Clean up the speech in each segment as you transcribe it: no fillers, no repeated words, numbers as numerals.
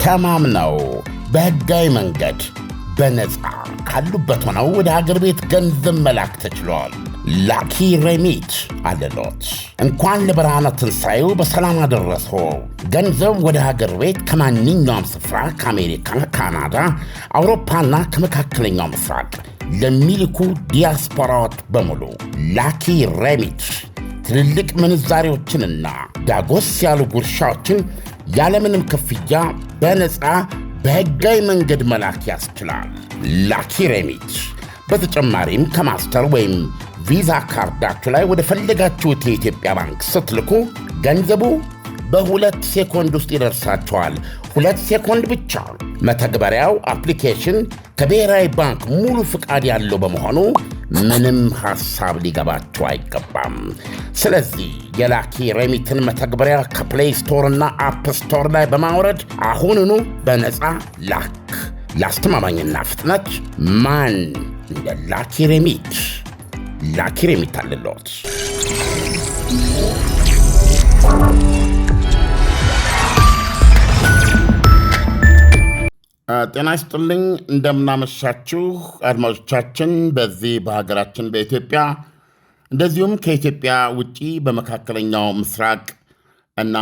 ተማምነው በሕጋዊ መንገድ በነፃ ካሉበት ሆነው ወደ ሀገር ቤት ገንዘብ መላክ ተችሏል። ላኪ ሬሚት አለሎት። እንኳን ለብርሃነ ትንሣኤው በሰላም አደረሶ። ገንዘብ ወደ ሀገር ቤት ከማንኛውም ስፍራ ከአሜሪካ፣ ካናዳ፣ አውሮፓና ከመካከለኛው ምስራቅ ለሚልኩ ዲያስፖራዎች በሙሉ ላኪ ሬሚት ትልልቅ ምንዛሬዎችንና ዳጎስ ያሉ ጉርሻዎችን ያለምንም ክፍያ በነፃ በሕጋዊ መንገድ መላክ ያስችላል። ላኪ ሬሚት በተጨማሪም ከማስተር ወይም ቪዛ ካርዳችሁ ላይ ወደ ፈለጋችሁት የኢትዮጵያ ባንክ ስትልኩ ገንዘቡ በ2 ሴኮንድ ውስጥ ይደርሳችኋል። 2 ሴኮንድ ብቻ። መተግበሪያው አፕሊኬሽን ከብሔራዊ ባንክ ሙሉ ፍቃድ ያለው በመሆኑ ምንም ሐሳብ ሊገባችሁ አይገባም። ስለዚህ የላኪ ሬሚትን መተግበሪያ ከፕሌይ ስቶር እና አፕ ስቶር ላይ በማውረድ አሁኑኑ በነፃ ላክ። ለአስተማማኝና ፍጥነት ማን እንደ ላኪ ሬሚት። ላኪ ሬሚት አለሎት። ጤና ይስጥልኝ። እንደምናመሻችሁ አድማጮቻችን። በዚህ በሀገራችን በኢትዮጵያ እንደዚሁም ከኢትዮጵያ ውጪ በመካከለኛው ምስራቅ እና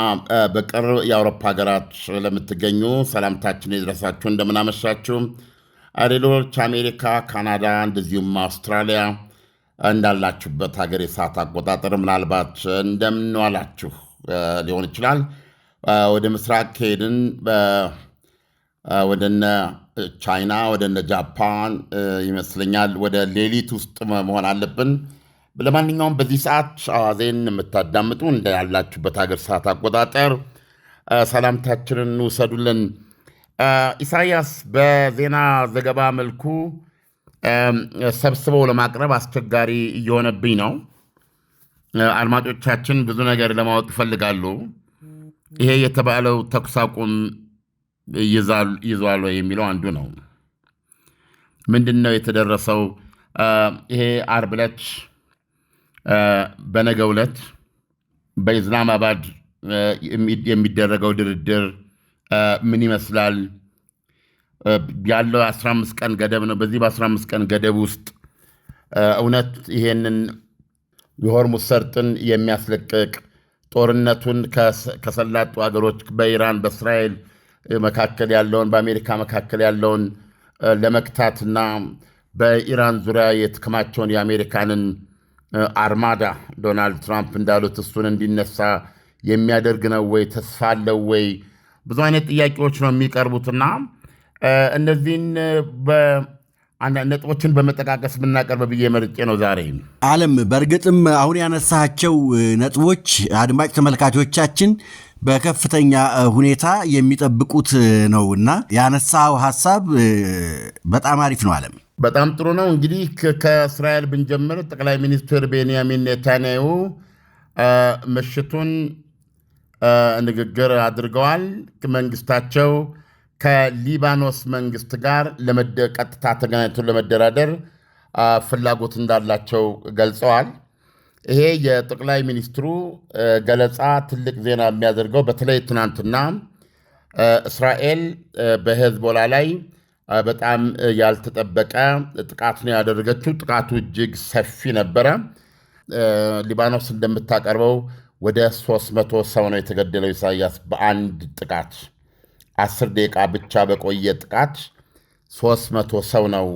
በቅርብ የአውሮፓ ሀገራት ለምትገኙ ሰላምታችን ይድረሳችሁ። እንደምናመሻችሁ። ሌሎች አሜሪካ፣ ካናዳ እንደዚሁም አውስትራሊያ እንዳላችሁበት ሀገር የሰዓት አቆጣጠር ምናልባት እንደምንዋላችሁ ሊሆን ይችላል። ወደ ምስራቅ ከሄድን ወደነ ቻይና ወደነ ጃፓን ይመስለኛል ወደ ሌሊት ውስጥ መሆን አለብን። ለማንኛውም በዚህ ሰዓት አዋዜን የምታዳምጡ እንዳላችሁበት ሀገር ሰዓት አቆጣጠር ሰላምታችንን ውሰዱልን። ኢሳያስ በዜና ዘገባ መልኩ ሰብስበው ለማቅረብ አስቸጋሪ እየሆነብኝ ነው። አድማጮቻችን ብዙ ነገር ለማወቅ ይፈልጋሉ። ይሄ የተባለው ተኩስ አቁም ይዟል የሚለው አንዱ ነው። ምንድን ነው የተደረሰው? ይሄ ዓርብ ዕለት በነገው ዕለት በኢስላማባድ የሚደረገው ድርድር ምን ይመስላል? ያለው 15 ቀን ገደብ ነው። በዚህ በ15 ቀን ገደብ ውስጥ እውነት ይሄንን የሆርሙዝ ሰርጥን የሚያስለቅቅ ጦርነቱን ከሰላጡ ሀገሮች በኢራን በእስራኤል መካከል ያለውን በአሜሪካ መካከል ያለውን ለመክታትና በኢራን ዙሪያ የተከማቸውን የአሜሪካንን አርማዳ ዶናልድ ትራምፕ እንዳሉት እሱን እንዲነሳ የሚያደርግ ነው ወይ? ተስፋ አለው ወይ? ብዙ አይነት ጥያቄዎች ነው የሚቀርቡትና እነዚህን ነጥቦችን በመጠቃቀስ ብናቀርብ ብዬ መርጬ ነው ዛሬ። ዓለም በእርግጥም አሁን ያነሳቸው ነጥቦች አድማጭ ተመልካቾቻችን በከፍተኛ ሁኔታ የሚጠብቁት ነውና ያነሳው ሐሳብ በጣም አሪፍ ነው። ዓለም በጣም ጥሩ ነው። እንግዲህ ከእስራኤል ብንጀምር ጠቅላይ ሚኒስትር ቤንያሚን ኔታንያሁ ምሽቱን ንግግር አድርገዋል። መንግስታቸው ከሊባኖስ መንግስት ጋር ቀጥታ ተገናኝቶ ለመደራደር ፍላጎት እንዳላቸው ገልጸዋል። ይሄ የጠቅላይ ሚኒስትሩ ገለጻ ትልቅ ዜና የሚያደርገው በተለይ ትናንትና እስራኤል በሄዝቦላ ላይ በጣም ያልተጠበቀ ጥቃት ነው ያደረገችው። ጥቃቱ እጅግ ሰፊ ነበረ። ሊባኖስ እንደምታቀርበው ወደ 300 ሰው ነው የተገደለው። ኢሳያስ በአንድ ጥቃት 10 ደቂቃ ብቻ በቆየ ጥቃት 300 ሰው ነው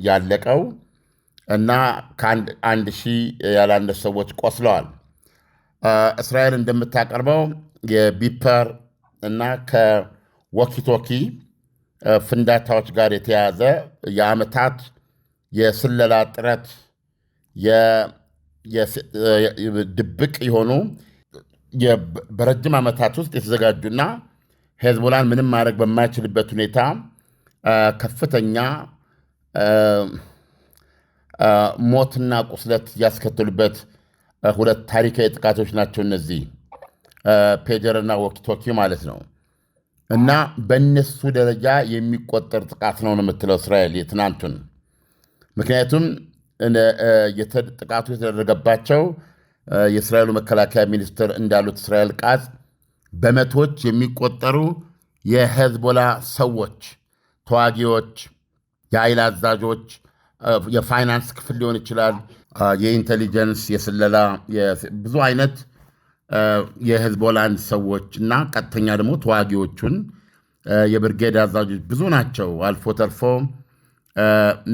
ያለቀው እና ከአንድ ሺህ ያላነሱ ሰዎች ቆስለዋል። እስራኤል እንደምታቀርበው የቢፐር እና ከወኪቶኪ ፍንዳታዎች ጋር የተያዘ የዓመታት የስለላ ጥረት ድብቅ የሆኑ በረጅም ዓመታት ውስጥ የተዘጋጁና ሄዝቦላን ምንም ማድረግ በማይችልበት ሁኔታ ከፍተኛ ሞትና ቁስለት ያስከትሉበት ሁለት ታሪካዊ ጥቃቶች ናቸው እነዚህ፣ ፔጀርና ወኪቶኪ ማለት ነው። እና በእነሱ ደረጃ የሚቆጠር ጥቃት ነው የምትለው እስራኤል የትናንቱን። ምክንያቱም ጥቃቱ የተደረገባቸው የእስራኤሉ መከላከያ ሚኒስትር እንዳሉት እስራኤል ቃጽ በመቶዎች የሚቆጠሩ የሄዝቦላ ሰዎች፣ ተዋጊዎች፣ የኃይል አዛዦች፣ የፋይናንስ ክፍል ሊሆን ይችላል፣ የኢንቴሊጀንስ፣ የስለላ፣ ብዙ አይነት የሄዝቦላን ሰዎች እና ቀጥተኛ ደግሞ ተዋጊዎቹን የብርጌድ አዛዦች ብዙ ናቸው። አልፎ ተርፎ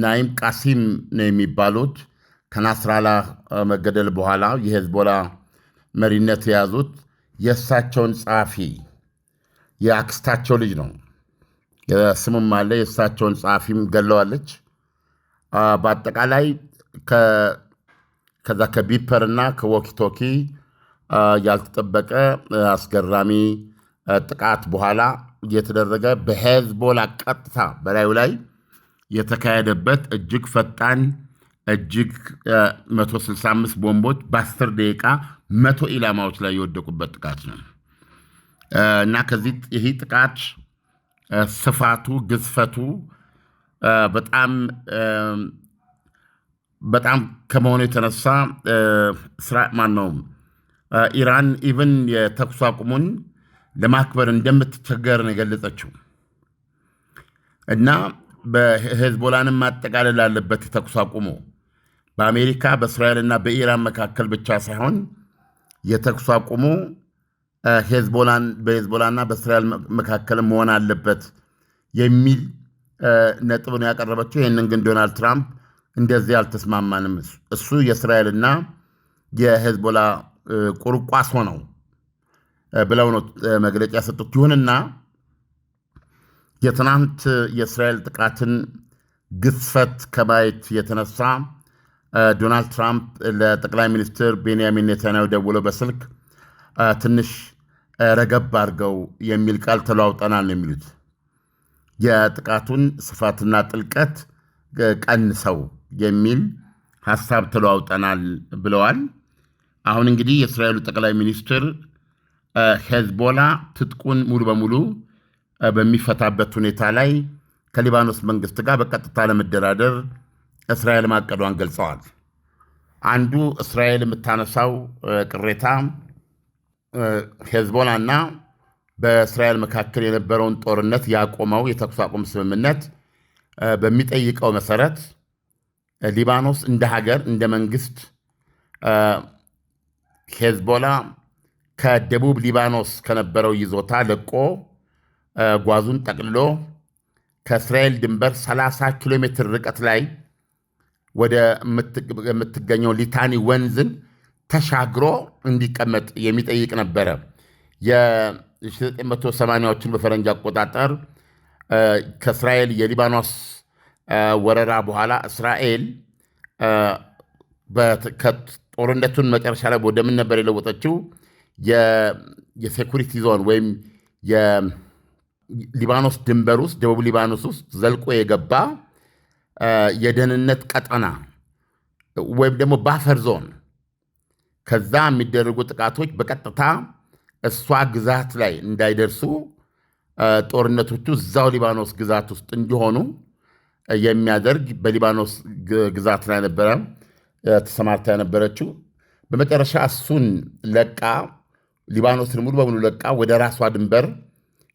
ናይም ቃሲም ነው የሚባሉት ከናስራላህ መገደል በኋላ የሄዝቦላ መሪነት የያዙት የእሳቸውን ጸሐፊ የአክስታቸው ልጅ ነው። ስሙም አለ። የእሳቸውን ጸሐፊም ገለዋለች። በአጠቃላይ ከዛ ከቢፐር እና ከዎኪቶኪ ያልተጠበቀ አስገራሚ ጥቃት በኋላ የተደረገ በሄዝቦላ ቀጥታ በላዩ ላይ የተካሄደበት እጅግ ፈጣን እጅግ 165 ቦምቦች በ10 ደቂቃ 100 ኢላማዎች ላይ የወደቁበት ጥቃት ነው እና ከዚህ ይህ ጥቃት ስፋቱ ግዝፈቱ በጣም ከመሆኑ የተነሳ ኢራን ኢቨን የተኩስ አቁሙን ለማክበር እንደምትቸገር ነው የገለጸችው እና በሄዝቦላንም ማጠቃለል አለበት የተኩስ አቁሙ በአሜሪካ በእስራኤልና በኢራን መካከል ብቻ ሳይሆን የተኩስ አቁሙ በሄዝቦላና በእስራኤል መካከል መሆን አለበት የሚል ነጥብ ነው ያቀረበችው። ይህንን ግን ዶናልድ ትራምፕ እንደዚህ አልተስማማንም፣ እሱ የእስራኤልና የሄዝቦላ ቁርቋስ ሆነው ብለው ነው መግለጫ የሰጡት። ይሁንና የትናንት የእስራኤል ጥቃትን ግዝፈት ከማየት የተነሳ ዶናልድ ትራምፕ ለጠቅላይ ሚኒስትር ቤንያሚን ኔታንያሁ ደውለው በስልክ ትንሽ ረገብ አድርገው የሚል ቃል ተለዋውጠናል ነው የሚሉት። የጥቃቱን ስፋትና ጥልቀት ቀንሰው የሚል ሀሳብ ተለዋውጠናል ብለዋል። አሁን እንግዲህ የእስራኤሉ ጠቅላይ ሚኒስትር ሄዝቦላ ትጥቁን ሙሉ በሙሉ በሚፈታበት ሁኔታ ላይ ከሊባኖስ መንግስት ጋር በቀጥታ ለመደራደር እስራኤል ማቀዷን ገልጸዋል። አንዱ እስራኤል የምታነሳው ቅሬታ ሄዝቦላና በእስራኤል መካከል የነበረውን ጦርነት ያቆመው የተኩስ አቁም ስምምነት በሚጠይቀው መሰረት ሊባኖስ እንደ ሀገር እንደ መንግስት ሄዝቦላ ከደቡብ ሊባኖስ ከነበረው ይዞታ ለቆ ጓዙን ጠቅልሎ ከእስራኤል ድንበር 30 ኪሎ ሜትር ርቀት ላይ ወደ የምትገኘው ሊታኒ ወንዝን ተሻግሮ እንዲቀመጥ የሚጠይቅ ነበረ። የ1980ዎችን በፈረንጅ አቆጣጠር ከእስራኤል የሊባኖስ ወረራ በኋላ እስራኤል ጦርነቱን መጨረሻ ላይ ወደምን ነበር የለወጠችው? የሴኩሪቲ ዞን ወይም የሊባኖስ ድንበር ውስጥ ደቡብ ሊባኖስ ውስጥ ዘልቆ የገባ የደህንነት ቀጠና ወይም ደግሞ ባፈር ዞን፣ ከዛ የሚደረጉ ጥቃቶች በቀጥታ እሷ ግዛት ላይ እንዳይደርሱ ጦርነቶቹ እዛው ሊባኖስ ግዛት ውስጥ እንዲሆኑ የሚያደርግ በሊባኖስ ግዛት ላይ ነበረ ተሰማርታ የነበረችው። በመጨረሻ እሱን ለቃ ሊባኖስን ሙሉ በሙሉ ለቃ ወደ ራሷ ድንበር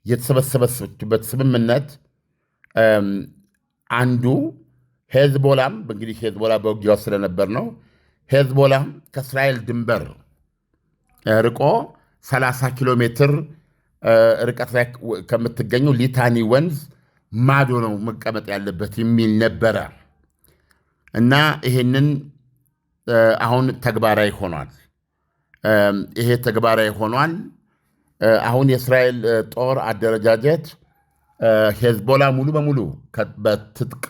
የተሰበሰበችበት ስምምነት አንዱ ሄዝቦላም እንግዲህ ሄዝቦላ በውጊያው ስለነበር ነው። ሄዝቦላም ከእስራኤል ድንበር ርቆ 30 ኪሎ ሜትር ርቀት ላይ ከምትገኘው ሊታኒ ወንዝ ማዶ ነው መቀመጥ ያለበት የሚል ነበረ እና ይሄንን አሁን ተግባራዊ ሆኗል። ይሄ ተግባራዊ ሆኗል። አሁን የእስራኤል ጦር አደረጃጀት ሄዝቦላ ሙሉ በሙሉ በትጥቅ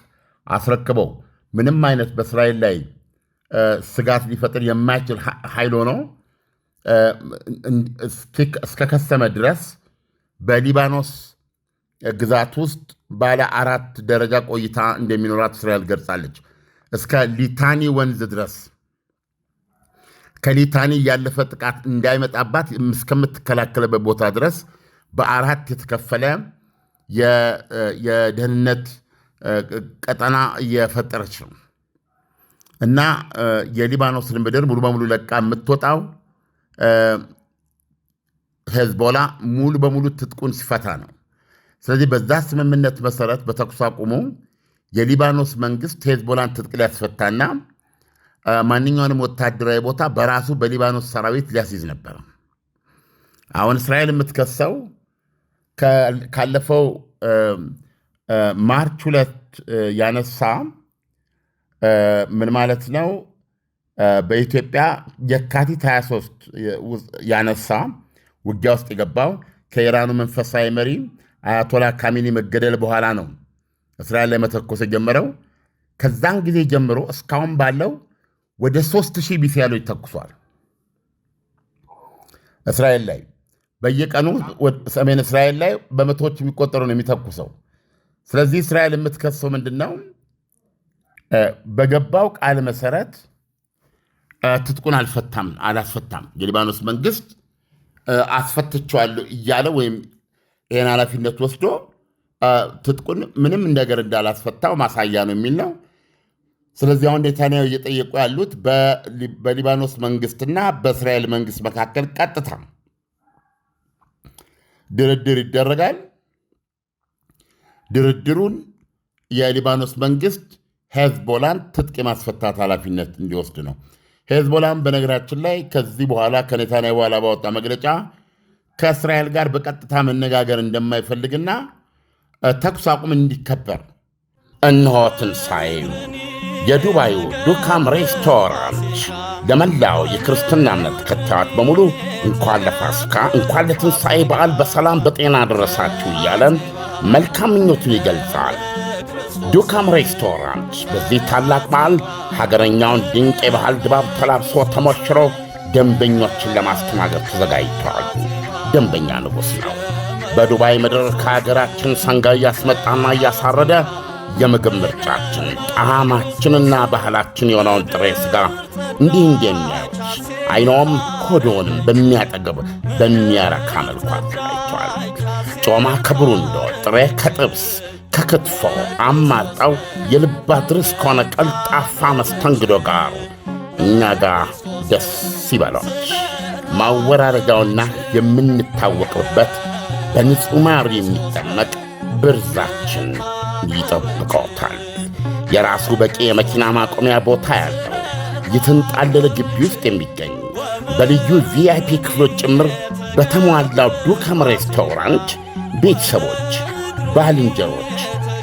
አስረክበው ምንም አይነት በእስራኤል ላይ ስጋት ሊፈጥር የማይችል ኃይል ሆኖ እስከከሰመ ድረስ በሊባኖስ ግዛት ውስጥ ባለ 4 ደረጃ ቆይታ እንደሚኖራት እስራኤል ገልጻለች። እስከ ሊታኒ ወንዝ ድረስ ከሊታኒ ያለፈ ጥቃት እንዳይመጣባት እስከምትከላከለበት ቦታ ድረስ በ4 የተከፈለ የደህንነት ቀጠና እየፈጠረች ነው እና የሊባኖስን ምድር ሙሉ በሙሉ ለቃ የምትወጣው ሄዝቦላ ሙሉ በሙሉ ትጥቁን ሲፈታ ነው። ስለዚህ በዛ ስምምነት መሰረት በተኩስ አቁሙ የሊባኖስ መንግስት ሄዝቦላን ትጥቅ ሊያስፈታና ማንኛውንም ወታደራዊ ቦታ በራሱ በሊባኖስ ሰራዊት ሊያስይዝ ነበር። አሁን እስራኤል የምትከሰው ካለፈው ማርች 2 ያነሳ ምን ማለት ነው? በኢትዮጵያ የካቲት 23 ያነሳ ውጊያ ውስጥ የገባው ከኢራኑ መንፈሳዊ መሪ አያቶላ ካሚኒ መገደል በኋላ ነው እስራኤል ላይ መተኮስ የጀመረው። ከዛን ጊዜ ጀምሮ እስካሁን ባለው ወደ 3000 ሚሳይሎች ተኩሷል እስራኤል ላይ። በየቀኑ ሰሜን እስራኤል ላይ በመቶዎች የሚቆጠሩ ነው የሚተኩሰው። ስለዚህ እስራኤል የምትከሰው ምንድነው? በገባው ቃል መሰረት ትጥቁን አላስፈታም። የሊባኖስ መንግስት አስፈትቼዋለሁ እያለ ወይም ይህን ኃላፊነት ወስዶ ትጥቁን ምንም ነገር እንዳላስፈታው ማሳያ ነው የሚል ነው። ስለዚህ አሁን ኔታንያሁ እየጠየቁ ያሉት በሊባኖስ መንግስትና በእስራኤል መንግስት መካከል ቀጥታ ድርድር ይደረጋል። ድርድሩን የሊባኖስ መንግስት ሄዝቦላን ትጥቅ የማስፈታት ኃላፊነት እንዲወስድ ነው። ሄዝቦላን በነገራችን ላይ ከዚህ በኋላ ከኔታንያሁ በኋላ ባወጣ መግለጫ ከእስራኤል ጋር በቀጥታ መነጋገር እንደማይፈልግና ተኩስ አቁም እንዲከበር እነሆ ትንሣኤ የዱባዩ ዱካም ሬስቶራንት ለመላው የክርስትና እምነት ተከታዮች በሙሉ እንኳን ለፋሲካ እንኳን ለትንሣኤ በዓል በሰላም በጤና ደረሳችሁ እያለን መልካም ምኞቱን ይገልጻል። ዱካም ሬስቶራንት በዚህ ታላቅ በዓል ሀገረኛውን ድንቅ የባህል ድባብ ተላብሶ ተሞሽሮ ደንበኞችን ለማስተናገድ ተዘጋጅተዋል። ደንበኛ ንጉሥ ነው። በዱባይ ምድር ከሀገራችን ሰንጋ እያስመጣና እያሳረደ የምግብ ምርጫችን ጣዕማችንና ባህላችን የሆነውን ጥሬ ሥጋ እንዲህ እንደሚያዩት አይኖም ሆዶንም በሚያጠግብ በሚያረካ መልኩ አዘጋጅቷል። ጮማ ከብሩንዶ፣ ጥሬ ከጥብስ ከክትፎ አማርጠው የልብ አድርስ ከሆነ ቀልጣፋ መስተንግዶ ጋር እኛ ጋር ደስ ይበሎች። ማወራረጃውና የምንታወቅበት በንጹሕ ማር የሚጠመቅ ብርዛችን ይጠብቀዎታል። የራሱ በቂ የመኪና ማቆሚያ ቦታ ያለው የተንጣለለ ግቢ ውስጥ የሚገኝ በልዩ ቪአይፒ ክፍሎች ጭምር በተሟላው ዱካም ሬስቶራንት ቤተሰቦች፣ ባልንጀሮች፣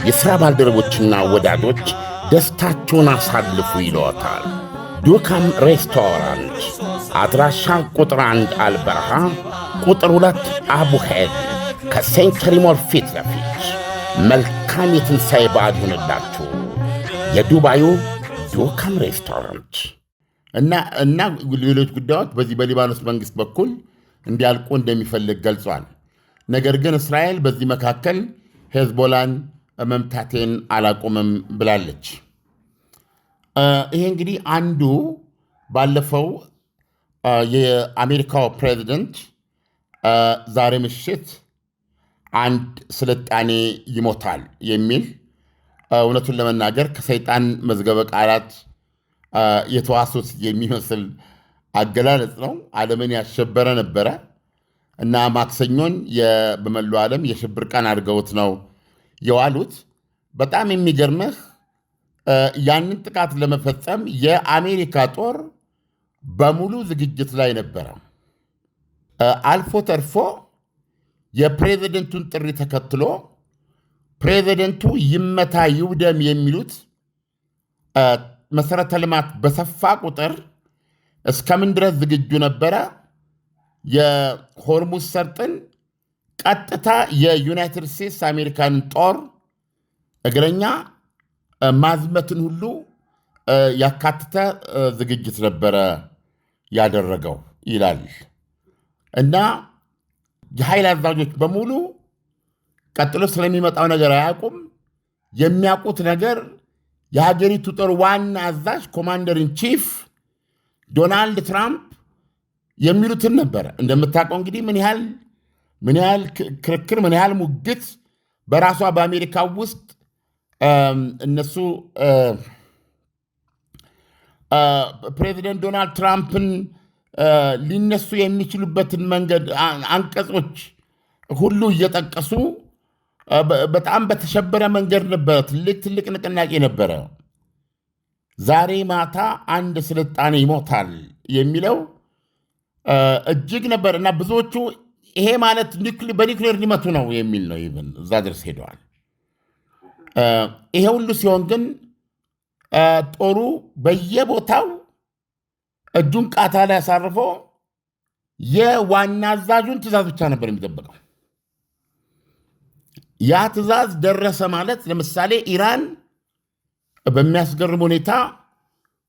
የሥራ ባልደረቦችና ወዳጆች ደስታቸውን አሳልፉ ይለዎታል። ዱካም ሬስቶራንት አድራሻ ቁጥር 1 አልበረሃ፣ ቁጥር 2 አቡሄድ ከሴንቸሪ ሞል ፊት ለፊት። መልካም የትንሣኤ በዓል ይሁንላችሁ። የዱባዩ ዱካም ሬስቶራንት እና ሌሎች ጉዳዮች በዚህ በሊባኖስ መንግሥት በኩል እንዲያልቁ እንደሚፈልግ ገልጿል። ነገር ግን እስራኤል በዚህ መካከል ሄዝቦላን መምታቴን አላቆምም ብላለች። ይሄ እንግዲህ አንዱ ባለፈው የአሜሪካው ፕሬዚደንት ዛሬ ምሽት አንድ ስልጣኔ ይሞታል የሚል እውነቱን ለመናገር ከሰይጣን መዝገበ ቃላት የተዋሱት የሚመስል አገላለጽ ነው። ዓለምን ያሸበረ ነበረ እና ማክሰኞን በመላው ዓለም የሽብር ቀን አድርገውት ነው የዋሉት። በጣም የሚገርምህ ያንን ጥቃት ለመፈጸም የአሜሪካ ጦር በሙሉ ዝግጅት ላይ ነበረ። አልፎ ተርፎ የፕሬዚደንቱን ጥሪ ተከትሎ ፕሬዚደንቱ ይመታ ይውደም የሚሉት መሠረተ ልማት በሰፋ ቁጥር እስከምን ድረስ ዝግጁ ነበረ? የሆርሙዝ ሰርጥን ቀጥታ የዩናይትድ ስቴትስ አሜሪካንን ጦር እግረኛ ማዝመትን ሁሉ ያካተተ ዝግጅት ነበረ ያደረገው ይላል። እና የኃይል አዛዦች በሙሉ ቀጥሎ ስለሚመጣው ነገር አያውቁም። የሚያውቁት ነገር የሀገሪቱ ጦር ዋና አዛዥ ኮማንደር ኢን ቺፍ ዶናልድ ትራምፕ የሚሉትን ነበረ። እንደምታውቀው እንግዲህ ምን ያህል ክርክር፣ ምን ያህል ሙግት በራሷ በአሜሪካ ውስጥ እነሱ ፕሬዚደንት ዶናልድ ትራምፕን ሊነሱ የሚችሉበትን መንገድ አንቀጾች ሁሉ እየጠቀሱ በጣም በተሸበረ መንገድ ነበረ። ትልቅ ንቅናቄ ነበረ። ዛሬ ማታ አንድ ስልጣኔ ይሞታል የሚለው እጅግ ነበር እና ብዙዎቹ ይሄ ማለት በኒውክሌር ሊመቱ ነው የሚል ነው። ይብን እዛ ድረስ ሄደዋል። ይሄ ሁሉ ሲሆን ግን ጦሩ በየቦታው እጁን ቃታ ላይ አሳርፎ የዋና አዛዡን ትእዛዝ ብቻ ነበር የሚጠብቀው። ያ ትእዛዝ ደረሰ ማለት ለምሳሌ ኢራን በሚያስገርም ሁኔታ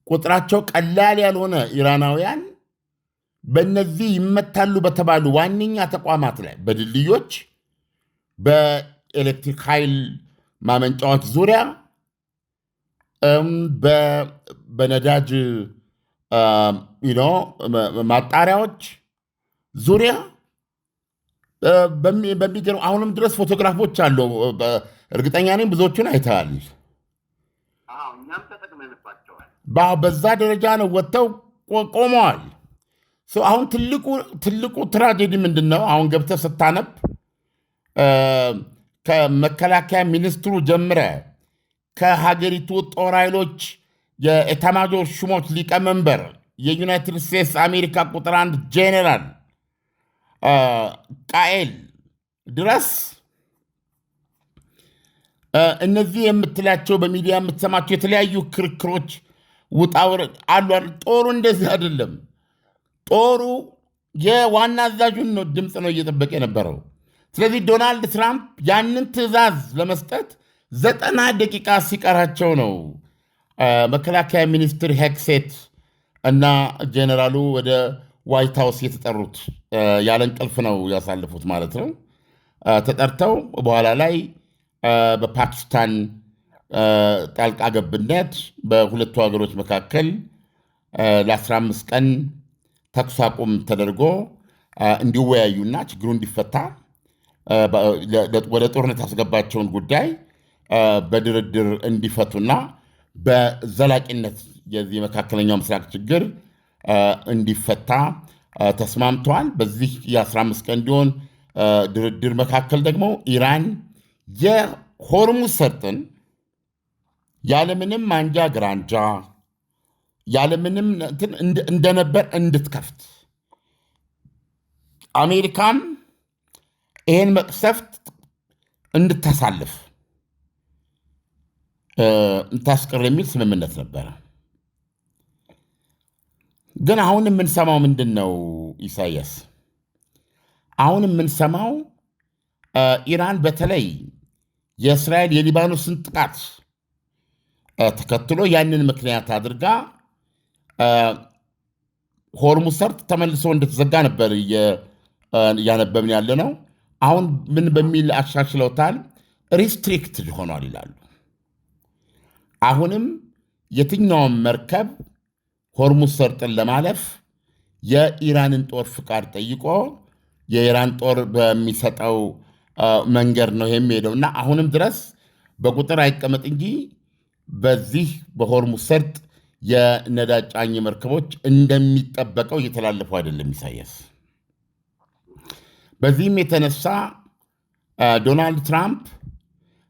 ቁጥራቸው ቀላል ያልሆነ ኢራናውያን በእነዚህ ይመታሉ በተባሉ ዋነኛ ተቋማት ላይ በድልድዮች፣ በኤሌክትሪክ ኃይል ማመንጫዎች ዙሪያ፣ በነዳጅ ማጣሪያዎች ዙሪያ በሚገርም አሁንም ድረስ ፎቶግራፎች አሉ። እርግጠኛ ነኝ ብዙዎቹን አይተሃል። እኛም ተጠቅመንባቸዋል። በዛ ደረጃ ነው ወጥተው ቆመዋል። አሁን ትልቁ ትራጀዲ ምንድን ነው? አሁን ገብተህ ስታነብ ከመከላከያ ሚኒስትሩ ጀምረ ከሀገሪቱ ጦር ኃይሎች የኤታማዦር ሹሞች ሊቀመንበር የዩናይትድ ስቴትስ አሜሪካ ቁጥር 1 ጄኔራል ቃኤል ድረስ እነዚህ የምትላቸው በሚዲያ የምትሰማቸው የተለያዩ ክርክሮች ውጣውረድ አሉ። ጦሩ እንደዚህ አይደለም። ጦሩ የዋና አዛዡን ነው ድምፅ ነው እየጠበቀ የነበረው። ስለዚህ ዶናልድ ትራምፕ ያንን ትዕዛዝ ለመስጠት 90 ደቂቃ ሲቀራቸው ነው መከላከያ ሚኒስትር ሄግሴት እና ጄኔራሉ ወደ ዋይት ሃውስ የተጠሩት። ያለ እንቅልፍ ነው ያሳልፉት ማለት ነው። ተጠርተው በኋላ ላይ በፓኪስታን ጣልቃ ገብነት በሁለቱ ሀገሮች መካከል ለ15 ቀን ተኩስ አቁም ተደርጎ እንዲወያዩና ችግሩ እንዲፈታ ወደ ጦርነት ያስገባቸውን ጉዳይ በድርድር እንዲፈቱና በዘላቂነት የዚህ መካከለኛው ምስራቅ ችግር እንዲፈታ ተስማምተዋል። በዚህ የ15 ቀን እንዲሆን ድርድር መካከል ደግሞ ኢራን የሆርሙዝ ሰርጥን ያለምንም አንጃ ግራንጃ ያለምንም እንደነበር እንድትከፍት አሜሪካም ይህን መቅሰፍት እንድታሳልፍ እንታስቀር የሚል ስምምነት ነበረ። ግን አሁን የምንሰማው ምንድን ነው ኢሳያስ? አሁን የምንሰማው ኢራን በተለይ የእስራኤል የሊባኖስን ጥቃት ተከትሎ ያንን ምክንያት አድርጋ ሆርሙዝ ሰርጥ ተመልሶ እንደተዘጋ ነበር እያነበብን ያለ ነው። አሁን ምን በሚል አሻሽለውታል? ሪስትሪክትድ ሆኗል ይላሉ። አሁንም የትኛውም መርከብ ሆርሙዝ ሰርጥን ለማለፍ የኢራንን ጦር ፍቃድ ጠይቆ የኢራን ጦር በሚሰጠው መንገድ ነው የሚሄደው እና አሁንም ድረስ በቁጥር አይቀመጥ እንጂ በዚህ በሆርሙዝ ሰርጥ የነዳጅ ጫኝ መርከቦች እንደሚጠበቀው እየተላለፉ አይደለም ኢሳያስ። በዚህም የተነሳ ዶናልድ ትራምፕ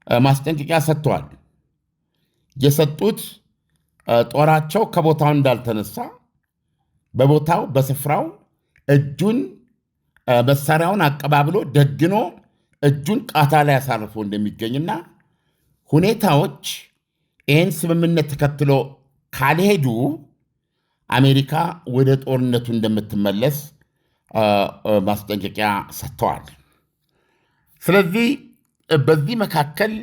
ማስጠንቀቂያ ሰጥተዋል። የሰጡት ጦራቸው ከቦታው እንዳልተነሳ በቦታው በስፍራው እጁን መሳሪያውን አቀባብሎ ደግኖ እጁን ቃታ ላይ አሳርፎ እንደሚገኝና ሁኔታዎች ይህን ስምምነት ተከትሎ ካልሄዱ አሜሪካ ወደ ጦርነቱ እንደምትመለስ ማስጠንቀቂያ ሰጥተዋል። ስለዚህ በዚህ መካከል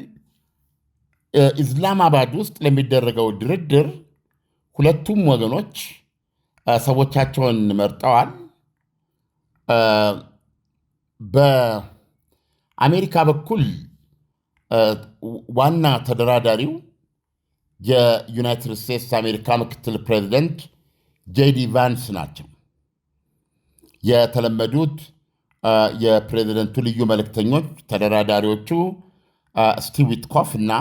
ኢስላማባድ ውስጥ ለሚደረገው ድርድር ሁለቱም ወገኖች ሰዎቻቸውን መርጠዋል። በአሜሪካ በኩል ዋና ተደራዳሪው የዩናይትድ ስቴትስ አሜሪካ ምክትል ፕሬዚደንት ጄዲ ቫንስ ናቸው። የተለመዱት የፕሬዚደንቱ ልዩ መልእክተኞች ተደራዳሪዎቹ ስቲቭ ዊትኮፍ እና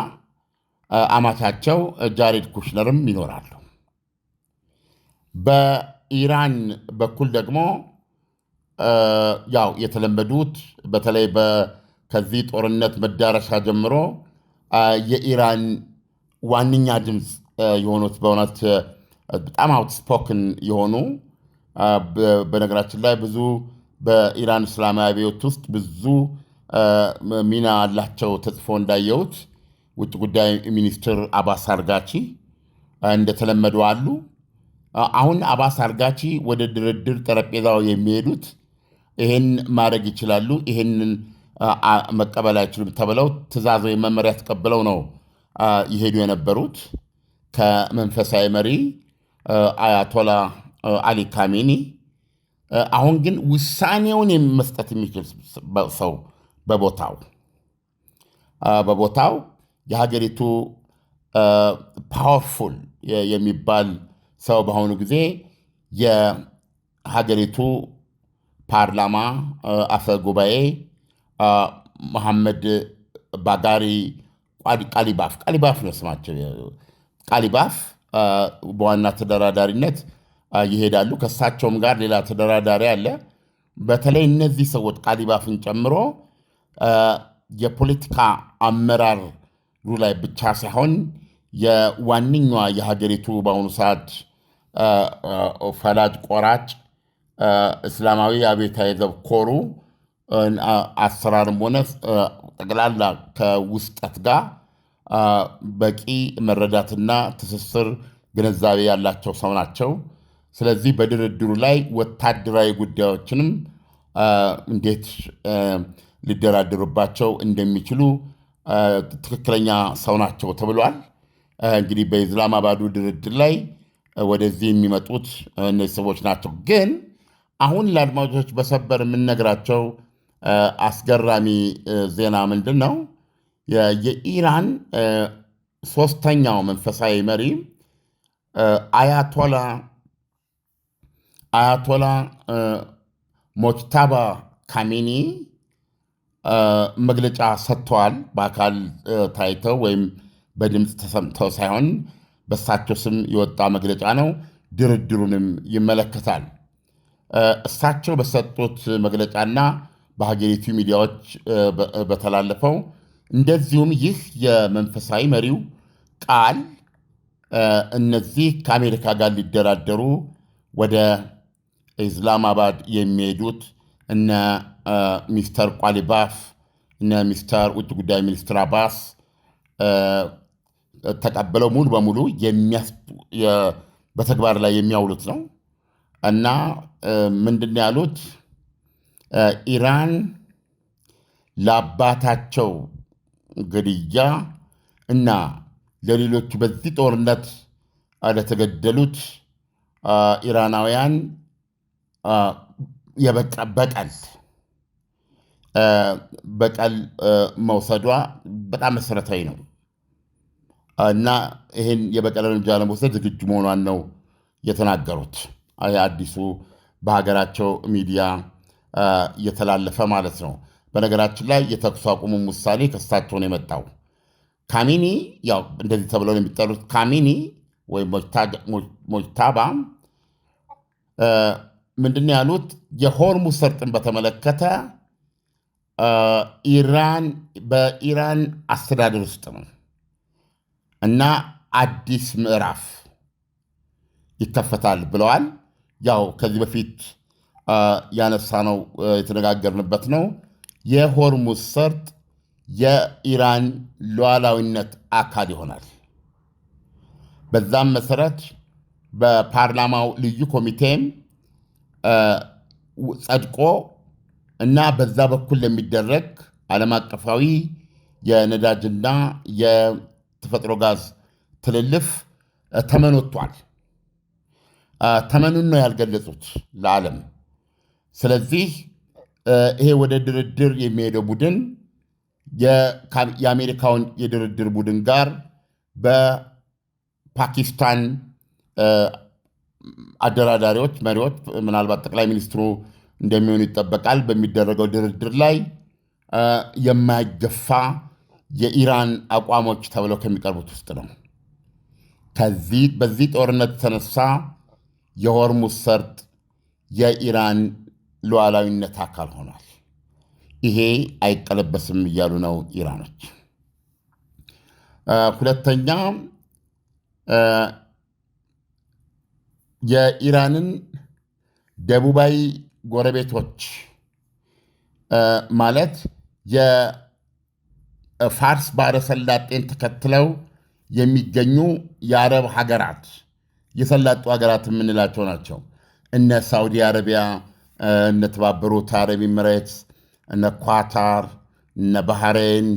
አማቻቸው ጃሬድ ኩሽነርም ይኖራሉ። በኢራን በኩል ደግሞ ያው የተለመዱት በተለይ ከዚህ ጦርነት መዳረሻ ጀምሮ የኢራን ዋነኛ ድምፅ የሆኑት በእውነት በጣም አውትስፖክን የሆኑ በነገራችን ላይ ብዙ በኢራን እስላማዊ አብዮት ውስጥ ብዙ ሚና አላቸው ተጽፎ እንዳየሁት ውጭ ጉዳይ ሚኒስትር አባስ አርጋቺ እንደተለመዱ አሉ። አሁን አባስ አርጋቺ ወደ ድርድር ጠረጴዛው የሚሄዱት ይህን ማድረግ ይችላሉ፣ ይህንን መቀበል አይችሉም ተብለው ትእዛዝ ወይ መመሪያ ተቀብለው ነው ይሄዱ የነበሩት ከመንፈሳዊ መሪ አያቶላ አሊ ካሜኒ። አሁን ግን ውሳኔውን መስጠት የሚችል ሰው በቦታው የሀገሪቱ ፓወርፉል የሚባል ሰው በአሁኑ ጊዜ የሀገሪቱ ፓርላማ አፈ ጉባኤ መሐመድ ባጋሪ ቃሊባፍ ነው ስማቸው። ቃሊባፍ በዋና ተደራዳሪነት ይሄዳሉ። ከእሳቸውም ጋር ሌላ ተደራዳሪ አለ። በተለይ እነዚህ ሰዎች ቃሊባፍን ጨምሮ የፖለቲካ አመራሩ ላይ ብቻ ሳይሆን የዋነኛዋ የሀገሪቱ በአሁኑ ሰዓት ፈላጭ ቆራጭ እስላማዊ አብዮታዊ ዘብ ኮሩ አሰራርም ሆነ ጠቅላላ ከውስጠት ጋር በቂ መረዳትና ትስስር ግንዛቤ ያላቸው ሰው ናቸው። ስለዚህ በድርድሩ ላይ ወታደራዊ ጉዳዮችንም እንዴት ሊደራደሩባቸው እንደሚችሉ ትክክለኛ ሰው ናቸው ተብሏል። እንግዲህ በኢስላማባዱ ድርድር ላይ ወደዚህ የሚመጡት እነዚህ ሰዎች ናቸው። ግን አሁን ለአድማጮች በሰበር የምንነግራቸው አስገራሚ ዜና ምንድን ነው? የኢራን ሶስተኛው መንፈሳዊ መሪ አያቶላ ሞጅታባ ካሜኒ መግለጫ ሰጥተዋል። በአካል ታይተው ወይም በድምፅ ተሰምተው ሳይሆን በእሳቸው ስም የወጣ መግለጫ ነው። ድርድሩንም ይመለከታል። እሳቸው በሰጡት መግለጫና በሀገሪቱ ሚዲያዎች በተላለፈው እንደዚሁም ይህ የመንፈሳዊ መሪው ቃል እነዚህ ከአሜሪካ ጋር ሊደራደሩ ወደ ኢስላማባድ የሚሄዱት እነ ሚስተር ቃሊባፍ እነ ሚስተር ውጭ ጉዳይ ሚኒስትር አባስ ተቀብለው ሙሉ በሙሉ በተግባር ላይ የሚያውሉት ነው እና ምንድን ያሉት ኢራን ለአባታቸው ግድያ እና ለሌሎቹ በዚህ ጦርነት ለተገደሉት ኢራናውያን በቀል መውሰዷ በጣም መሰረታዊ ነው እና ይህን የበቀል እርምጃ ለመውሰድ ዝግጁ መሆኗን ነው የተናገሩት። አዲሱ በሀገራቸው ሚዲያ እየተላለፈ ማለት ነው። በነገራችን ላይ የተኩስ አቁሙም ውሳኔ ከእሳቸው ነው የመጣው። ካሜኒ ያው እንደዚህ ተብለው የሚጠሩት ካሜኒ ወይም ሞጅታባ ምንድን ነው ያሉት? የሆርሙዝ ሰርጥን በተመለከተ በኢራን አስተዳደር ውስጥ ነው እና አዲስ ምዕራፍ ይከፈታል ብለዋል። ያው ከዚህ በፊት ያነሳነው የተነጋገርንበት ነው። የሆርሙዝ ሰርጥ የኢራን ሉዓላዊነት አካል ይሆናል። በዛም መሰረት በፓርላማው ልዩ ኮሚቴም ጸድቆ እና በዛ በኩል ለሚደረግ ዓለም አቀፋዊ የነዳጅና የተፈጥሮ ጋዝ ትልልፍ ተመን ወጥቷል። ተመኑን ነው ያልገለጹት ለዓለም። ስለዚህ ይሄ ወደ ድርድር የሚሄደው ቡድን የአሜሪካውን የድርድር ቡድን ጋር በፓኪስታን አደራዳሪዎች፣ መሪዎች ምናልባት ጠቅላይ ሚኒስትሩ እንደሚሆኑ ይጠበቃል። በሚደረገው ድርድር ላይ የማይገፋ የኢራን አቋሞች ተብለው ከሚቀርቡት ውስጥ ነው። በዚህ ጦርነት የተነሳ የሆርሙዝ ሰርጥ የኢራን ሉዓላዊነት አካል ሆኗል። ይሄ አይቀለበስም እያሉ ነው ኢራኖች። ሁለተኛ የኢራንን ደቡባዊ ጎረቤቶች ማለት የፋርስ ባሕረ ሰላጤን ተከትለው የሚገኙ የአረብ ሀገራት የሰላጡ ሀገራት የምንላቸው ናቸው። እነ ሳውዲ አረቢያ፣ እነ ተባበሩት አረብ ኤሚሬትስ፣ እነ ኳታር፣ እነ ባህሬን፣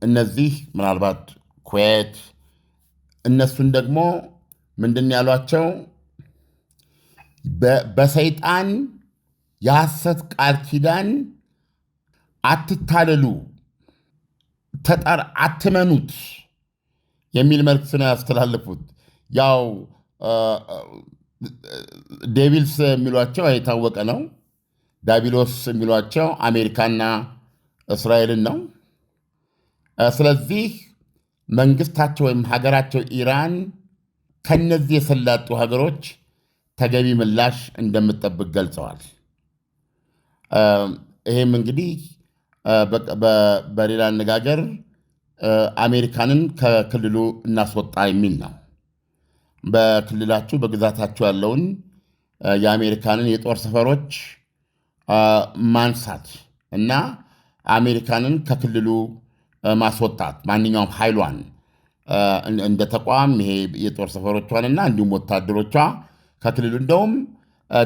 እነዚህ ምናልባት ኩዌት፣ እነሱን ደግሞ ምንድን ያሏቸው በሰይጣን የሐሰት ቃል ኪዳን አትታለሉ፣ አትመኑት የሚል መልዕክት ነው ያስተላለፉት። ያው ዴቪልስ የሚሏቸው የታወቀ ነው። ዳቢሎስ የሚሏቸው አሜሪካና እስራኤልን ነው። ስለዚህ መንግስታቸው ወይም ሀገራቸው ኢራን ከነዚህ የሰላጡ ሀገሮች ተገቢ ምላሽ እንደምትጠብቅ ገልጸዋል። ይህም እንግዲህ በሌላ አነጋገር አሜሪካንን ከክልሉ እናስወጣ የሚል ነው። በክልላችሁ በግዛታችሁ ያለውን የአሜሪካንን የጦር ሰፈሮች ማንሳት እና አሜሪካንን ከክልሉ ማስወጣት ማንኛውም ኃይሏን እንደ ተቋም ይሄ የጦር ሰፈሮቿንና እንዲሁም ወታደሮቿ ከክልሉ እንደውም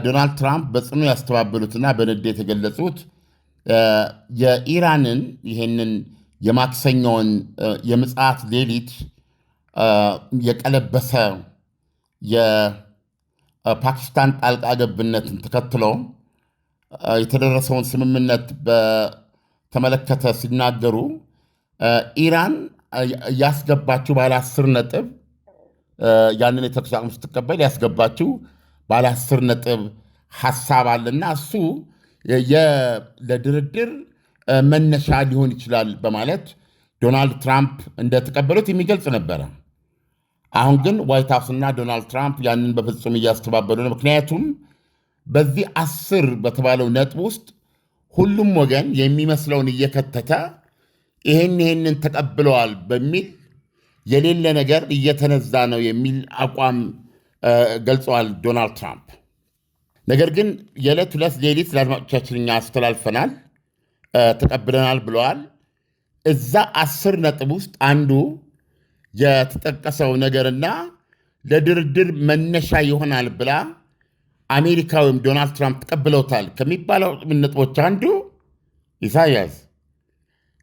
ዶናልድ ትራምፕ በጽኑ ያስተባበሉትና በንዴት የገለጹት የኢራንን ይህንን የማክሰኛውን የምጽአት ሌሊት የቀለበሰ የፓኪስታን ጣልቃ ገብነትን ተከትሎ የተደረሰውን ስምምነት በተመለከተ ሲናገሩ ኢራን ያስገባችው ባለ 10 ነጥብ ያንን የተኩስ አቁም ስትቀበል ያስገባችው ባለ 10 ነጥብ ሐሳብ አለና እሱ ለድርድር መነሻ ሊሆን ይችላል በማለት ዶናልድ ትራምፕ እንደተቀበሉት የሚገልጽ ነበረ። አሁን ግን ዋይት ሃውስና ዶናልድ ትራምፕ ያንን በፍጹም እያስተባበሉ ነው። ምክንያቱም በዚህ 10 በተባለው ነጥብ ውስጥ ሁሉም ወገን የሚመስለውን እየከተተ ይህንን ተቀብለዋል በሚል የሌለ ነገር እየተነዛ ነው የሚል አቋም ገልጸዋል ዶናልድ ትራምፕ። ነገር ግን የዕለት ሁለት ሌሊት ለአድማጮቻችን እኛ አስተላልፈናል፣ ተቀብለናል ብለዋል። እዛ 10 ነጥብ ውስጥ አንዱ የተጠቀሰው ነገርና ለድርድር መነሻ ይሆናል ብላ አሜሪካ ወይም ዶናልድ ትራምፕ ተቀብለውታል ከሚባለው ነጥቦች አንዱ ኢሳያስ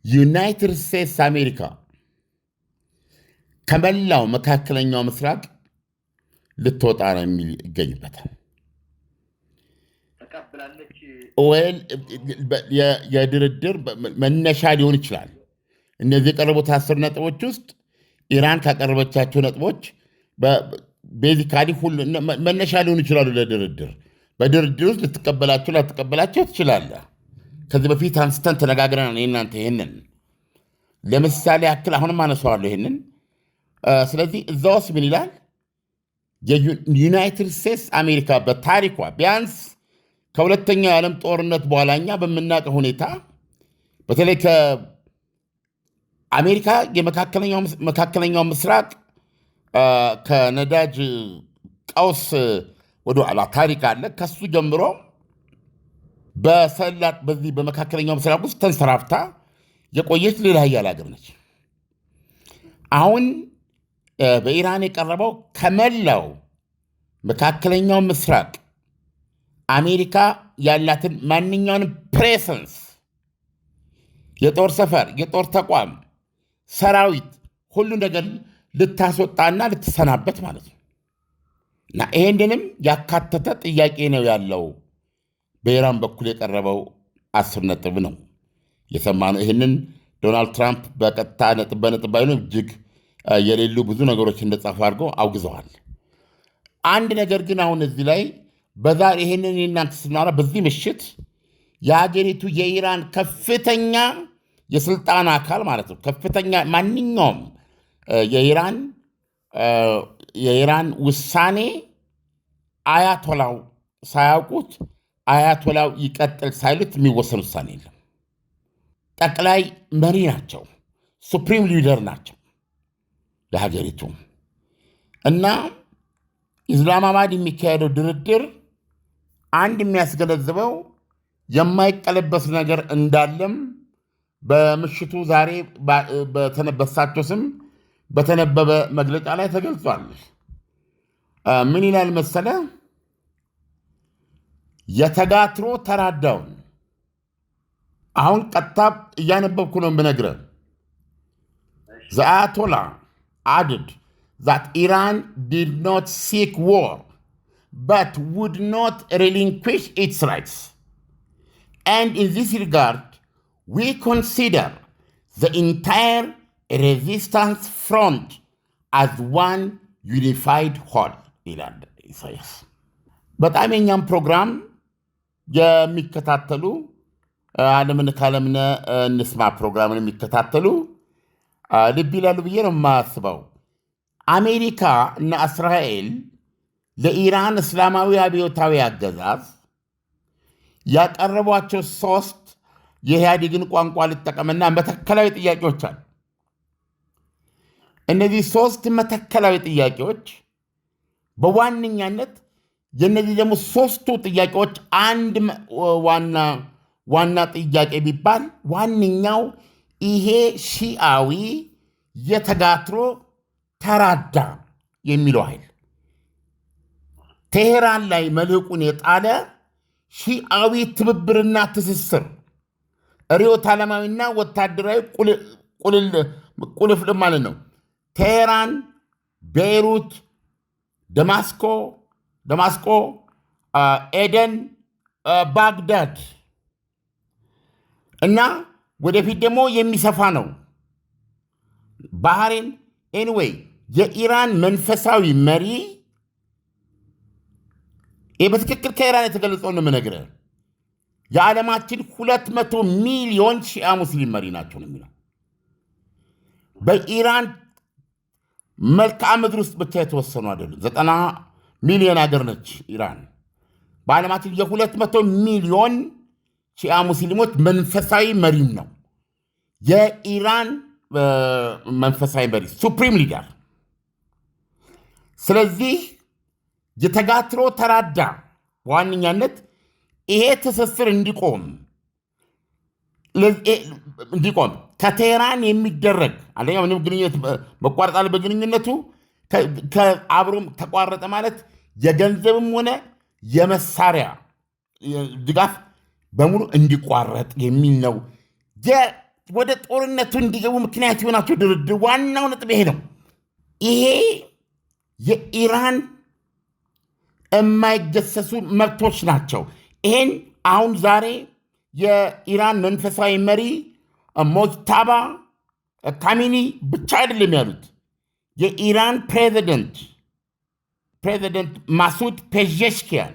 ዩናይትድ ስቴትስ አሜሪካ ከመላው መካከለኛው ምስራቅ ልትወጣ ነው የሚል ይገኝበታል። የድርድር መነሻ ሊሆን ይችላል። እነዚህ የቀረቡት 10 ነጥቦች ውስጥ ኢራን ካቀረበቻቸው ነጥቦች ቤዚካሊ ሁሉ መነሻ ሊሆኑ ይችላሉ ለድርድር። በድርድር ውስጥ ልትቀበላቸው ላትቀበላቸው ትችላለህ። ከዚህ በፊት አንስተን ተነጋግረን እናንተ ይህንን ለምሳሌ ያክል አሁንም አነሳዋለሁ ይህንን። ስለዚህ እዛ ውስጥ ምን ይላል? የዩናይትድ ስቴትስ አሜሪካ በታሪኳ ቢያንስ ከሁለተኛው የዓለም ጦርነት በኋላ እኛ በምናውቀው ሁኔታ በተለይ ከአሜሪካ የመካከለኛው ምስራቅ ከነዳጅ ቀውስ ወደኋላ ታሪክ አለ። ከሱ ጀምሮ በዚህ በመካከለኛው ምስራቅ ውስጥ ተንሰራፍታ የቆየች ሌላ ሀያል ሀገር ነች። አሁን በኢራን የቀረበው ከመላው መካከለኛው ምስራቅ አሜሪካ ያላትን ማንኛውንም ፕሬሰንስ የጦር ሰፈር፣ የጦር ተቋም፣ ሰራዊት ሁሉ ነገር ልታስወጣና ልትሰናበት ማለት ነው። እና ይሄንንም ያካተተ ጥያቄ ነው ያለው። በኢራን በኩል የቀረበው 10 ነጥብ ነው የሰማነው። ይህንን ዶናልድ ትራምፕ በቀጥታ ነጥብ በነጥብ ባይሆን እጅግ የሌሉ ብዙ ነገሮች እንደጻፉ አድርገው አውግዘዋል። አንድ ነገር ግን አሁን እዚህ ላይ በዛሬ ይህንን የእናንተ ስናወራ በዚህ ምሽት የሀገሪቱ የኢራን ከፍተኛ የስልጣን አካል ማለት ነው ከፍተኛ ማንኛውም የኢራን ውሳኔ አያቶላው ሳያውቁት አያቶላው ይቀጥል ሳይሉት የሚወሰን ውሳኔ የለም። ጠቅላይ መሪ ናቸው፣ ሱፕሪም ሊደር ናቸው ለሀገሪቱ እና ኢስላማባድ የሚካሄደው ድርድር አንድ የሚያስገነዝበው የማይቀለበስ ነገር እንዳለም በምሽቱ ዛሬ በሳቸው ስም በተነበበ መግለጫ ላይ ተገልጿል። ምን ይላል መሰለ? የተጋትሮ ተራዳውን አሁን ቀጥታ እያነበብኩ ነው የምነግርህ። The Ayatollah added that Iran did not seek war but would not relinquish its rights. And in this regard, we consider the entire resistance front as one unified whole. ይላል ኢሳያስ። በጣም የኛም ፕሮግራም የሚከታተሉ ዓለምን ካለምነ እንስማ ፕሮግራምን የሚከታተሉ ልብ ይላሉ ብዬ ነው የማስበው። አሜሪካ እና እስራኤል ለኢራን እስላማዊ አብዮታዊ አገዛዝ ያቀረቧቸው 3 የኢህአዴግን ቋንቋ ልጠቀምና መተከላዊ ጥያቄዎች አሉ። እነዚህ 3 መተከላዊ ጥያቄዎች በዋነኛነት የነዚህ ደግሞ 3ቱ ጥያቄዎች አንድ ዋና ጥያቄ ቢባል ዋነኛው ይሄ ሺአዊ የተጋትሮ ተራዳ የሚለው ኃይል ቴሄራን ላይ መልህቁን የጣለ ሺአዊ ትብብርና ትስስር ርዕዮተ ዓለማዊና ወታደራዊ ቁልፍልፍ ማለት ነው። ቴሄራን፣ ቤይሩት፣ ደማስቆ፣ ኤደን፣ ባግዳድ እና ወደፊት ደግሞ የሚሰፋ ነው ባህሬን። ኤኒዌይ የኢራን መንፈሳዊ መሪ በትክክል ከኢራን የተገለጸው ነው የምነግርህ። የዓለማችን 200 ሚሊዮን ሺዓ ሙስሊም መሪ ናቸው ነው የሚለው። በኢራን መልክዓ ምድር ውስጥ ብቻ የተወሰኑ አይደሉም። 90 ሚሊዮን ሀገር ነች ኢራን። በዓለማችን የ200 ሚሊዮን ሺዓ ሙስሊሞች መንፈሳዊ መሪም ነው የኢራን መንፈሳዊ መሪ ሱፕሪም ሊደር። ስለዚህ የተጋትሮ ተራዳ በዋነኛነት ይሄ ትስስር እንዲቆም ከቴህራን የሚደረግ አንደኛ ምንም ግንኙነት መቋረጥ አለ። በግንኙነቱ አብሮም ተቋረጠ ማለት የገንዘብም ሆነ የመሳሪያ ድጋፍ በሙሉ እንዲቋረጥ የሚል ነው። ወደ ጦርነቱ እንዲገቡ ምክንያት የሆናቸው ድርድር ዋናው ነጥብ ይሄ ነው። ይሄ የኢራን የማይገሰሱ መብቶች ናቸው። ይሄን አሁን ዛሬ የኢራን መንፈሳዊ መሪ ሞጅታባ ካሚኒ ብቻ አይደለም ያሉት። የኢራን ፕሬዚደንት ማሱድ ፔዜሽኪያን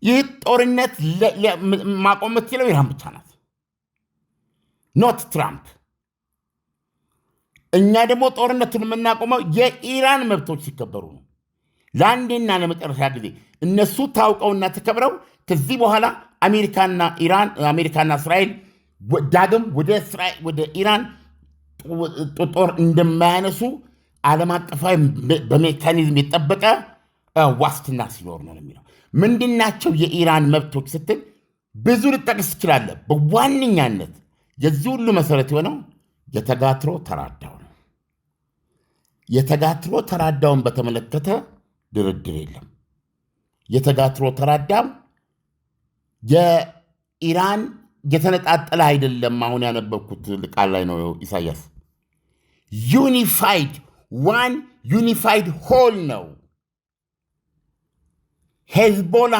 ይህ ጦርነት ማቆም የምትችለው ኢራን ብቻ ናት፣ ኖት ትራምፕ። እኛ ደግሞ ጦርነቱን የምናቆመው የኢራን መብቶች ሲከበሩ ነው። ለአንዴና ለመጨረሻ ጊዜ እነሱ ታውቀውና ተከብረው ከዚህ በኋላ አሜሪካና እስራኤል ዳግም ወደ ኢራን ጦር እንደማያነሱ ዓለም አቀፋዊ በሜካኒዝም የጠበቀ ዋስትና ሲኖር ነው የሚለው። ምንድናቸው የኢራን መብቶች ስትል ብዙ ልጠቅስ ትችላለህ። በዋነኛነት የዚህ ሁሉ መሰረት የሆነው የተጋትሮ ተራዳው ነው። የተጋትሮ ተራዳውን በተመለከተ ድርድር የለም። የተጋትሮ ተራዳም የኢራን የተነጣጠለ አይደለም። አሁን ያነበብኩት ቃል ላይ ነው ኢሳያስ። ዩኒፋይድ ሆል ነው። ሄዝቦላ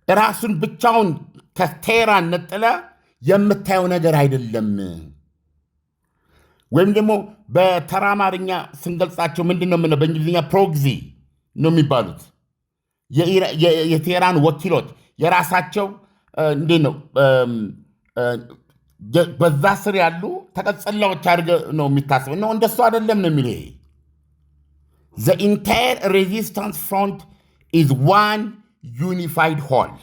ራሱን ብቻውን ከቴህራን ነጥለ የምታየው ነገር አይደለም። ወይም ደግሞ በተራ አማርኛ ስንገልጻቸው ምንድን ነው የምንለው? በእንግሊዝኛ ፕሮክሲ ነው የሚባሉት። የቴህራን ወኪሎች የራሳቸው እንዴት ነው በዛ ስር ያሉ ተቀጽላዎች አድርገው ነው የሚታስበው ነው። እንደሱ አይደለም ነው የሚል ይሄ the entire resistance front is one ዩኒፋይድ ሆል።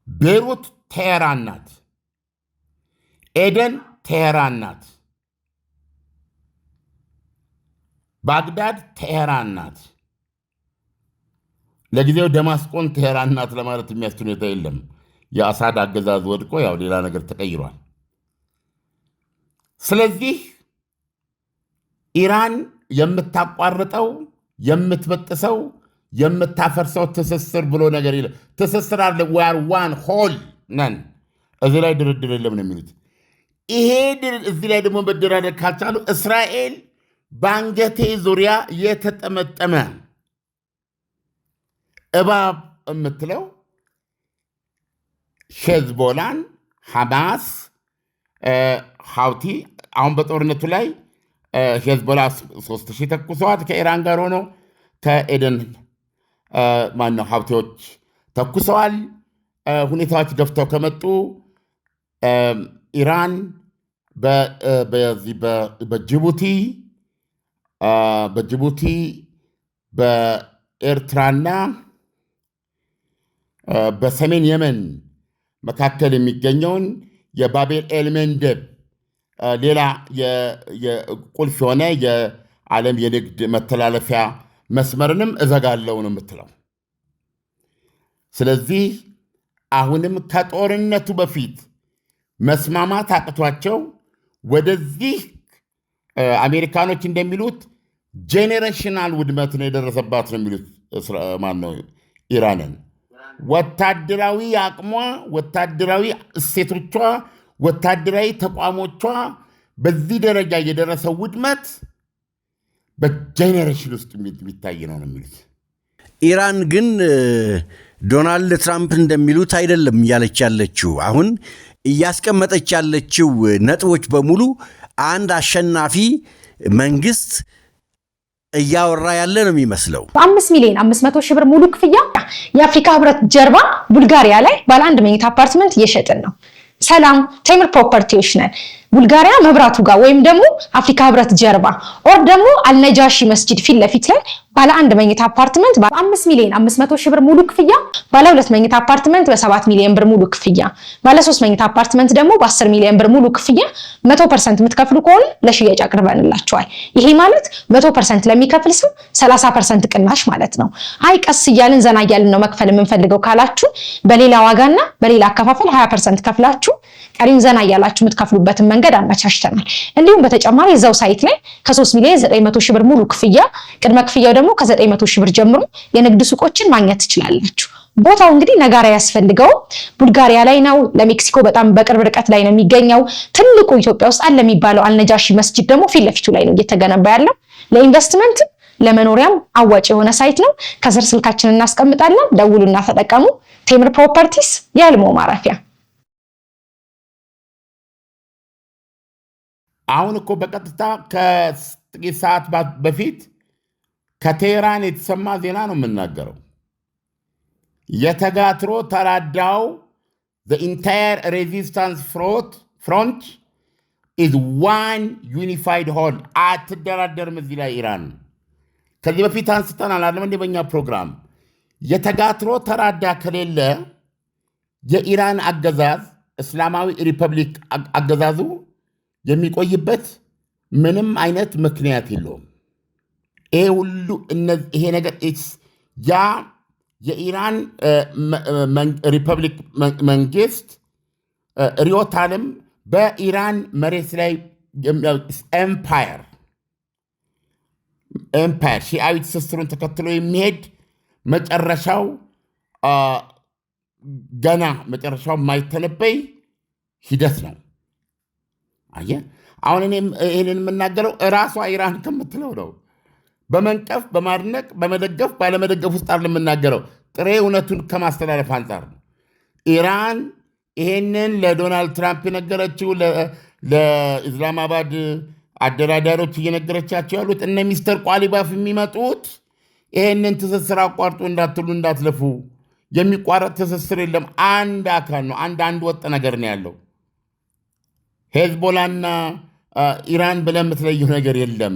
ቤሩት ቴሄራን ናት። ኤደን ቴሄራን ናት። ባግዳድ ቴሄራን ናት። ለጊዜው ደማስቆን ቴሄራን ናት ለማለት የሚያስችል ሁኔታ የለም። የአሳድ አገዛዝ ወድቆ ያው ሌላ ነገር ተቀይሯል። ስለዚህ ኢራን የምታቋርጠው የምትበጥሰው የምታፈርሰው ትስስር ብሎ ነገር የለም። ትስስር አለ። ዋር ዋን ሆል ነን። እዚህ ላይ ድርድር የለም ነው የሚሉት። ይሄ እዚህ ላይ ደግሞ መደራደር ካልቻሉ እስራኤል በአንገቴ ዙሪያ የተጠመጠመ እባብ የምትለው ሄዝቦላን፣ ሐማስ፣ ሐውቲ አሁን በጦርነቱ ላይ ሄዝቦላ 3000 ተኩሰዋት ከኢራን ጋር ሆኖ ከኤደን ማነው ሐውቲዎች ተኩሰዋል። ሁኔታዎች ገፍተው ከመጡ ኢራን በጅቡቲ በኤርትራና በሰሜን የመን መካከል የሚገኘውን የባቤል ኤልሜንደብ ሌላ ቁልፍ የሆነ የዓለም የንግድ መተላለፊያ መስመርንም እዘጋለው ነው የምትለው። ስለዚህ አሁንም ከጦርነቱ በፊት መስማማት አቅቷቸው ወደዚህ አሜሪካኖች እንደሚሉት ጄኔሬሽናል ውድመት ነው የደረሰባት ነው የሚሉት ማነው ኢራንን። ወታደራዊ አቅሟ፣ ወታደራዊ እሴቶቿ፣ ወታደራዊ ተቋሞቿ በዚህ ደረጃ የደረሰው ውድመት በጄኔሬሽን ውስጥ የሚታይ ነው የሚሉት። ኢራን ግን ዶናልድ ትራምፕ እንደሚሉት አይደለም እያለች ያለችው። አሁን እያስቀመጠች ያለችው ነጥቦች በሙሉ አንድ አሸናፊ መንግስት እያወራ ያለ ነው የሚመስለው። በ5,500,000 ብር ሙሉ ክፍያ የአፍሪካ ህብረት ጀርባ ቡልጋሪያ ላይ ባለ 1 መኝታ አፓርትመንት እየሸጥን ነው። ሰላም ቴምር ፕሮፐርቲዎች ነን። ቡልጋሪያ መብራቱ ጋር ወይም ደግሞ አፍሪካ ህብረት ጀርባ ኦር ደግሞ አልነጃሺ መስጂድ ፊት ለፊት ላይ ባለ 1 መኝታ አፓርትመንት በ5,500,000 ብር ሙሉ ክፍያ፣ ባለ 2 መኝታ አፓርትመንት በ7 ሚሊዮን ብር ሙሉ ክፍያ፣ ባለ 3 መኝታ አፓርትመንት ደግሞ በ10 ሚሊዮን ብር ሙሉ ክፍያ 100% የምትከፍሉ ከሆነ ለሽያጭ አቅርበንላችኋል። ይሄ ማለት 100% ለሚከፍል ሰው 30% ቅናሽ ማለት ነው። አይ ቀስ እያልን ዘና እያልን ነው መክፈል የምንፈልገው ካላችሁ በሌላ ዋጋና በሌላ አከፋፈል 20% ከፍላችሁ ቀሪም ዘና እያላችሁ የምትከፍሉበትን መንገድ አመቻችተናል። እንዲሁም በተጨማሪ እዛው ሳይት ላይ ከ3,900,000 ብር ሙሉ ክፍያ፣ ቅድመ ክፍያው ደግሞ ከ900,000 ብር ጀምሮ የንግድ ሱቆችን ማግኘት ትችላላችሁ። ቦታው እንግዲህ ነጋራ ያስፈልገው ቡልጋሪያ ላይ ነው። ለሜክሲኮ በጣም በቅርብ ርቀት ላይ ነው የሚገኘው። ትልቁ ኢትዮጵያ ውስጥ አለ የሚባለው አልነጃሺ መስጂድ ደግሞ ፊት ለፊቱ ላይ ነው እየተገነባ ያለው። ለኢንቨስትመንት ለመኖሪያም አዋጭ የሆነ ሳይት ነው። ከስር ስልካችንን እናስቀምጣለን። ደውሉና ተጠቀሙ። ቴምር ፕሮፐርቲስ የህልሞ ማረፊያ። አሁን እኮ በቀጥታ ከጥቂት ሰዓት በፊት ከቴህራን የተሰማ ዜና ነው የምናገረው። የተጋትሮ ተራዳው the entire resistance front is one unified whole። አትደራደርም እዚህ ላይ ኢራን። ከዚህ በፊት አንስተናል አይደል እንደ በእኛ ፕሮግራም የተጋትሮ ተራዳ ከሌለ የኢራን አገዛዝ እስላማዊ ሪፐብሊክ አገዛዙ የሚቆይበት ምንም አይነት ምክንያት የለውም። ይሄ ሁሉ ይሄ ነገር ያ የኢራን ሪፐብሊክ መንግስት ርዕዮተ ዓለም በኢራን መሬት ላይ ኤምፓየር ሺዓዊ ትስስሩን ተከትሎ የሚሄድ መጨረሻው ገና መጨረሻው የማይተነበይ ሂደት ነው። አየህ አሁን እኔም ይህንን የምናገረው እራሷ ኢራን ከምትለው ነው። በመንቀፍ በማድነቅ በመደገፍ ባለመደገፍ ውስጥ አይደለም የምናገረው፣ ጥሬ እውነቱን ከማስተላለፍ አንጻር ነው። ኢራን ይሄንን ለዶናልድ ትራምፕ የነገረችው ለኢስላማባድ አደራዳሪዎች እየነገረቻቸው ያሉት እነ ሚስተር ቋሊባፍ የሚመጡት ይሄንን ትስስር አቋርጡ እንዳትሉ እንዳትለፉ፣ የሚቋረጥ ትስስር የለም፣ አንድ አካል ነው፣ አንድ ወጥ ነገር ነው ያለው። ሄዝቦላና ኢራን ብለህ የምትለየው ነገር የለም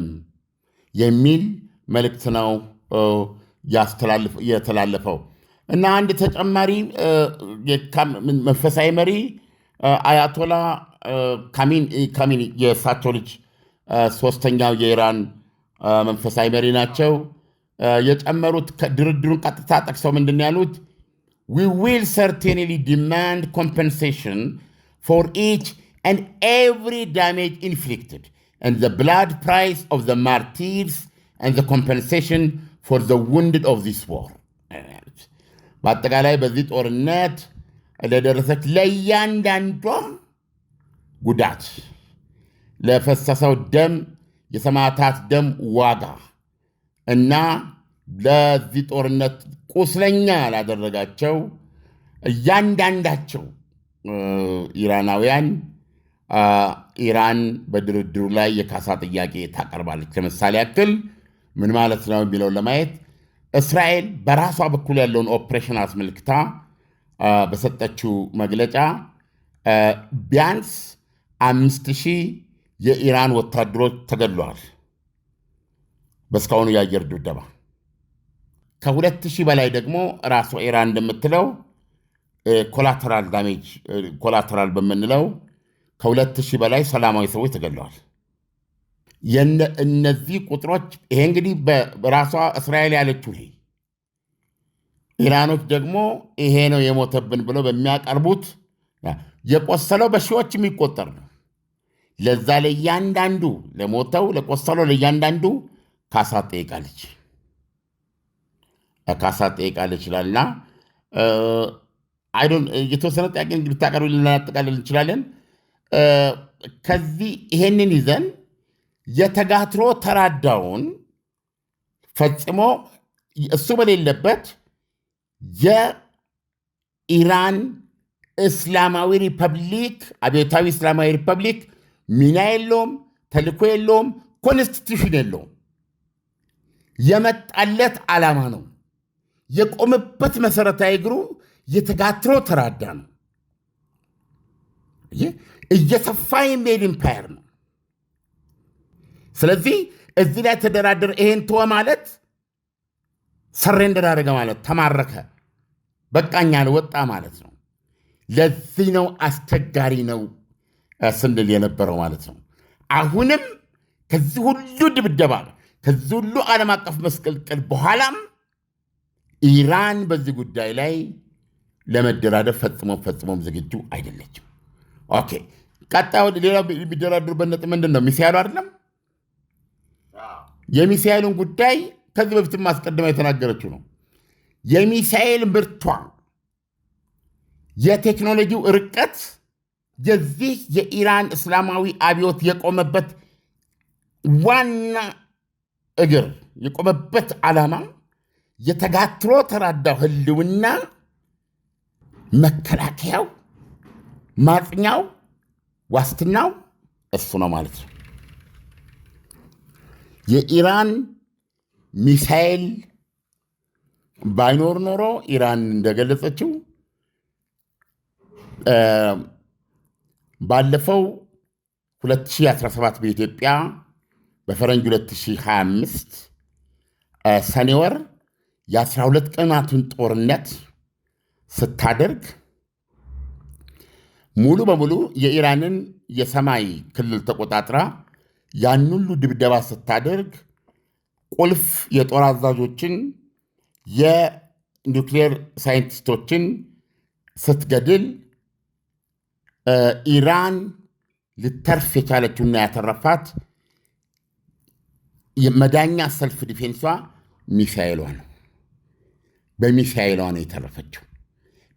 የሚል መልእክት ነው የተላለፈው እና አንድ ተጨማሪ መንፈሳዊ መሪ አያቶላ ካሚኒ የእሳቸው ልጅ ሶስተኛው የኢራን መንፈሳዊ መሪ ናቸው። የጨመሩት ድርድሩን ቀጥታ ጠቅሰው ምንድን ያሉት we will certainly demand compensation for each and every damage inflicted and the blood price of the martyrs and the compensation for the wounded of this war. በአጠቃላይ በዚህ ጦርነት ለደረሰች ለእያንዳንዷ ጉዳት ለፈሰሰው ደም የሰማዕታት ደም ዋጋ እና ለዚህ ጦርነት ቁስለኛ ላደረጋቸው እያንዳንዳቸው ኢራናውያን ኢራን በድርድሩ ላይ የካሳ ጥያቄ ታቀርባለች። ለምሳሌ ያክል ምን ማለት ነው የሚለውን ለማየት እስራኤል በራሷ በኩል ያለውን ኦፕሬሽን አስመልክታ በሰጠችው መግለጫ ቢያንስ 5,000 የኢራን ወታደሮች ተገድለዋል በእስካሁኑ የአየር ድብደባ። ከ2,000 በላይ ደግሞ ራሷ ኢራን እንደምትለው ኮላተራል ዳሜጅ ኮላተራል በምንለው ከ2,000 በላይ ሰላማዊ ሰዎች ተገድለዋል። እነዚህ ቁጥሮች ይሄ እንግዲህ በራሷ እስራኤል ያለችው ይሄ ኢራኖች ደግሞ ይሄ ነው የሞተብን ብለው በሚያቀርቡት የቆሰለው በሺዎች የሚቆጠር ነው። ለዛ ለእያንዳንዱ ለሞተው ለቆሰለው ለእያንዳንዱ ካሳ ጠይቃለች ይላልና የተወሰነ ጥያቄ ልታቀርቡ ልናጠቃልል እንችላለን። ከዚህ ይሄንን ይዘን የተጋትሮ ተራዳውን ፈጽሞ እሱ በሌለበት የኢራን እስላማዊ ሪፐብሊክ አብዮታዊ እስላማዊ ሪፐብሊክ ሚና የለውም፣ ተልኮ የለውም፣ ኮንስቲቱሽን የለውም። የመጣለት ዓላማ ነው። የቆመበት መሠረታዊ እግሩ የተጋትሮ ተራዳ ነው። እየሰፋ የሚሄድ ኢምፓየር ነው። ስለዚህ እዚህ ላይ ተደራደረ ይሄን ተወ ማለት ሰሬንደር አደረገ ማለት ተማረከ፣ በቃኛ ወጣ ማለት ነው። ለዚህ ነው አስቸጋሪ ነው ስንል የነበረው ማለት ነው። አሁንም ከዚህ ሁሉ ድብደባ ከዚህ ሁሉ ዓለም አቀፍ መስቀልቅል በኋላም ኢራን በዚህ ጉዳይ ላይ ለመደራደር ፈጽሞም ዝግጁ አይደለችም። ኦኬ፣ ቀጣዩ ሌላው የሚደራደሩበት ነጥብ ምንድን ነው? ሚሳይሉ አይደለም። የሚሳይሉን ጉዳይ ከዚህ በፊትም ማስቀደማ የተናገረችው ነው። የሚሳይል ምርቷ የቴክኖሎጂው ርቀት የዚህ የኢራን እስላማዊ አብዮት የቆመበት ዋና እግር የቆመበት ዓላማ የተጋትሮ ተራዳው ህልውና መከላከያው ማጽኛው ዋስትናው እሱ ነው ማለት ነው። የኢራን ሚሳኤል ባይኖር ኖሮ ኢራን እንደገለጸችው ባለፈው 2017 በኢትዮጵያ በፈረንጅ 2025 ሰኔ ወር የ12 ቀናቱን ጦርነት ስታደርግ ሙሉ በሙሉ የኢራንን የሰማይ ክልል ተቆጣጥራ ያን ሁሉ ድብደባ ስታደርግ ቁልፍ የጦር አዛዦችን የኒውክሌር ሳይንቲስቶችን ስትገድል ኢራን ልተርፍ የቻለችውና ያተረፋት የመዳኛ ሰልፍ ዲፌንሷ ሚሳኤሏ ነው። በሚሳኤሏ ነው የተረፈችው።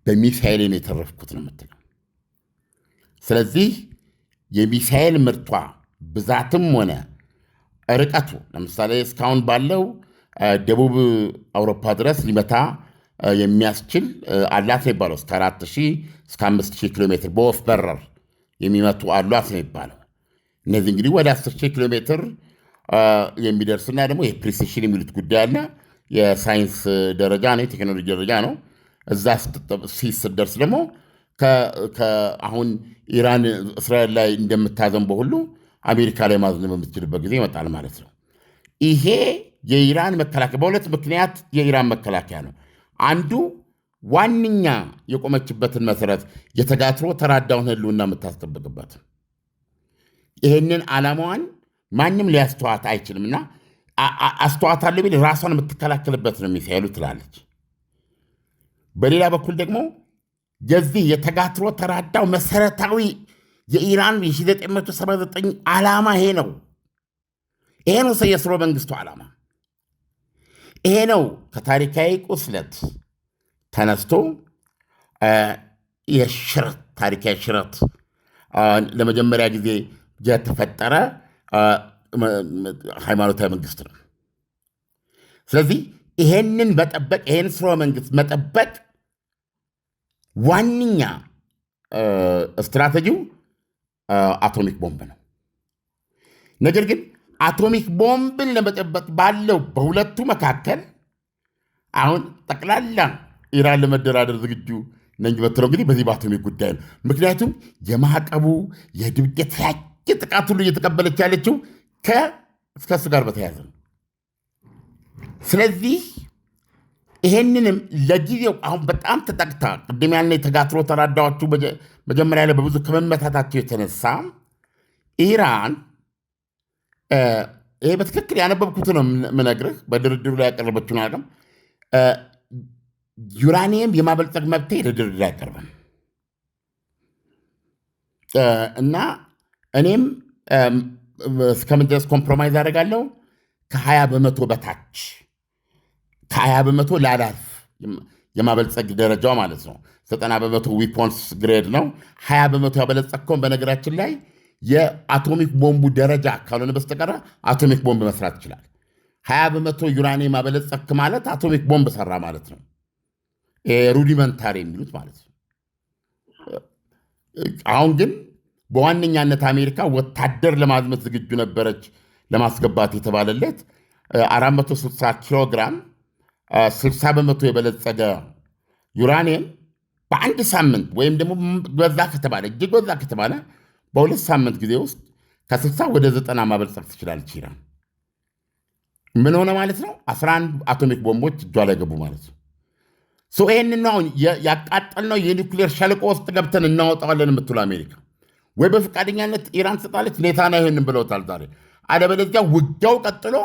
በሚሳኤል ነው የተረፍኩት ነው የምትለው። ስለዚህ የሚሳኤል ምርቷ ብዛትም ሆነ ርቀቱ ለምሳሌ እስካሁን ባለው ደቡብ አውሮፓ ድረስ ሊመታ የሚያስችል አላት ነው ይባለው። እስከ 4,000 እስከ 5,000 ኪሎ ሜትር በወፍ በረር የሚመቱ አሏት ነው ይባለው። እነዚህ እንግዲህ ወደ 10,000 ኪሎ ሜትር የሚደርስና ደግሞ የፕሪሲሽን የሚሉት ጉዳይ አለ። የሳይንስ ደረጃ ነው፣ የቴክኖሎጂ ደረጃ ነው። እዛ ስትደርስ ደግሞ አሁን ኢራን እስራኤል ላይ እንደምታዘንበው ሁሉ አሜሪካ ላይ ማዝነብ የምትችልበት ጊዜ ይመጣል ማለት ነው። ይሄ የኢራን መከላከያ በሁለት ምክንያት የኢራን መከላከያ ነው። አንዱ ዋነኛ የቆመችበትን መሰረት የተጋትሮ ተራዳውን ህልውና የምታስጠብቅበት ይህንን ዓላማዋን ማንም ሊያስተዋት አይችልምና አስተዋታለሁ ቢል ራሷን የምትከላከልበት ነው ሚሳኤሉ ትላለች። በሌላ በኩል ደግሞ የዚህ የተጋትሮ ተራዳው መሰረታዊ የኢራን የ1979 ዓላማ ይሄ ነው። ይሄ ነው የስርወ መንግስቱ ዓላማ። ይሄ ነው ከታሪካዊ ቁስለት ተነስቶ የሽረት ታሪካዊ ሽረት ለመጀመሪያ ጊዜ የተፈጠረ ሃይማኖታዊ መንግስት ነው። ስለዚህ ይሄንን መጠበቅ ይሄን ስርወ መንግስት መጠበቅ ዋነኛ ስትራቴጂው አቶሚክ ቦምብ ነው። ነገር ግን አቶሚክ ቦምብን ለመጠበቅ ባለው በሁለቱ መካከል አሁን ጠቅላላ ኢራን ለመደራደር ዝግጁ ነኝ በትለው እንግዲህ በዚህ በአቶሚክ ጉዳይ ነው። ምክንያቱም የማዕቀቡ የድብደት ጥቃት ሁሉ እየተቀበለች ያለችው ከእሱ ጋር በተያያዘ ነው። ስለዚህ ይሄንንም ለጊዜው አሁን በጣም ተጠቅታ ቅድም ያልነው የተጋትሮ ተራዳዎቹ መጀመሪያ ላይ በብዙ ከመመታታቸው የተነሳ ኢራን ይሄ በትክክል ያነበብኩት ነው የምነግርህ በድርድሩ ላይ ያቀረበችውን አቅም ዩራኒየም የማበልጸግ መብት ለድርድር አይቀርብም እና እኔም እስከምን ድረስ ኮምፕሮማይዝ አደርጋለሁ ከ20 በመቶ በታች ከ20 በመቶ ላላልፍ የማበልጸግ ደረጃው ማለት ነው። 90 በመቶ ዊፖንስ ግሬድ ነው። 20 በመቶ ያበለጸግከውን በነገራችን ላይ የአቶሚክ ቦምቡ ደረጃ ካልሆነ በስተቀር አቶሚክ ቦምብ መስራት ይችላል። 20 በመቶ ዩራኒየም አበለጸግክ ማለት አቶሚክ ቦምብ ሰራ ማለት ነው። ሩዲመንታሪ የሚሉት ማለት ነው። አሁን ግን በዋነኛነት አሜሪካ ወታደር ለማዝመት ዝግጁ ነበረች ለማስገባት የተባለለት 460 ኪሎ ግራም 60 በመቶ የበለጸገ ዩራኒየም በአንድ ሳምንት ወይም ደግሞ በዛ ከተባለ እጅግ በዛ ከተባለ በሁለት ሳምንት ጊዜ ውስጥ ከ60 ወደ 90 ማበልጸግ ትችላለች ኢራን። ምን ሆነ ማለት ነው? 11 አቶሚክ ቦምቦች እጇ ላይ ገቡ ማለት ነው። ይህን አሁን ያቃጠልነው የኒውክሌር ሸለቆ ውስጥ ገብተን እናወጣዋለን የምትሉ አሜሪካ ወይ በፈቃደኛነት ኢራን ትሰጣለች። ኔታንያሁ ይህንን ብለውታል ዛሬ። አለበለዚያ ውጊያው ቀጥሎ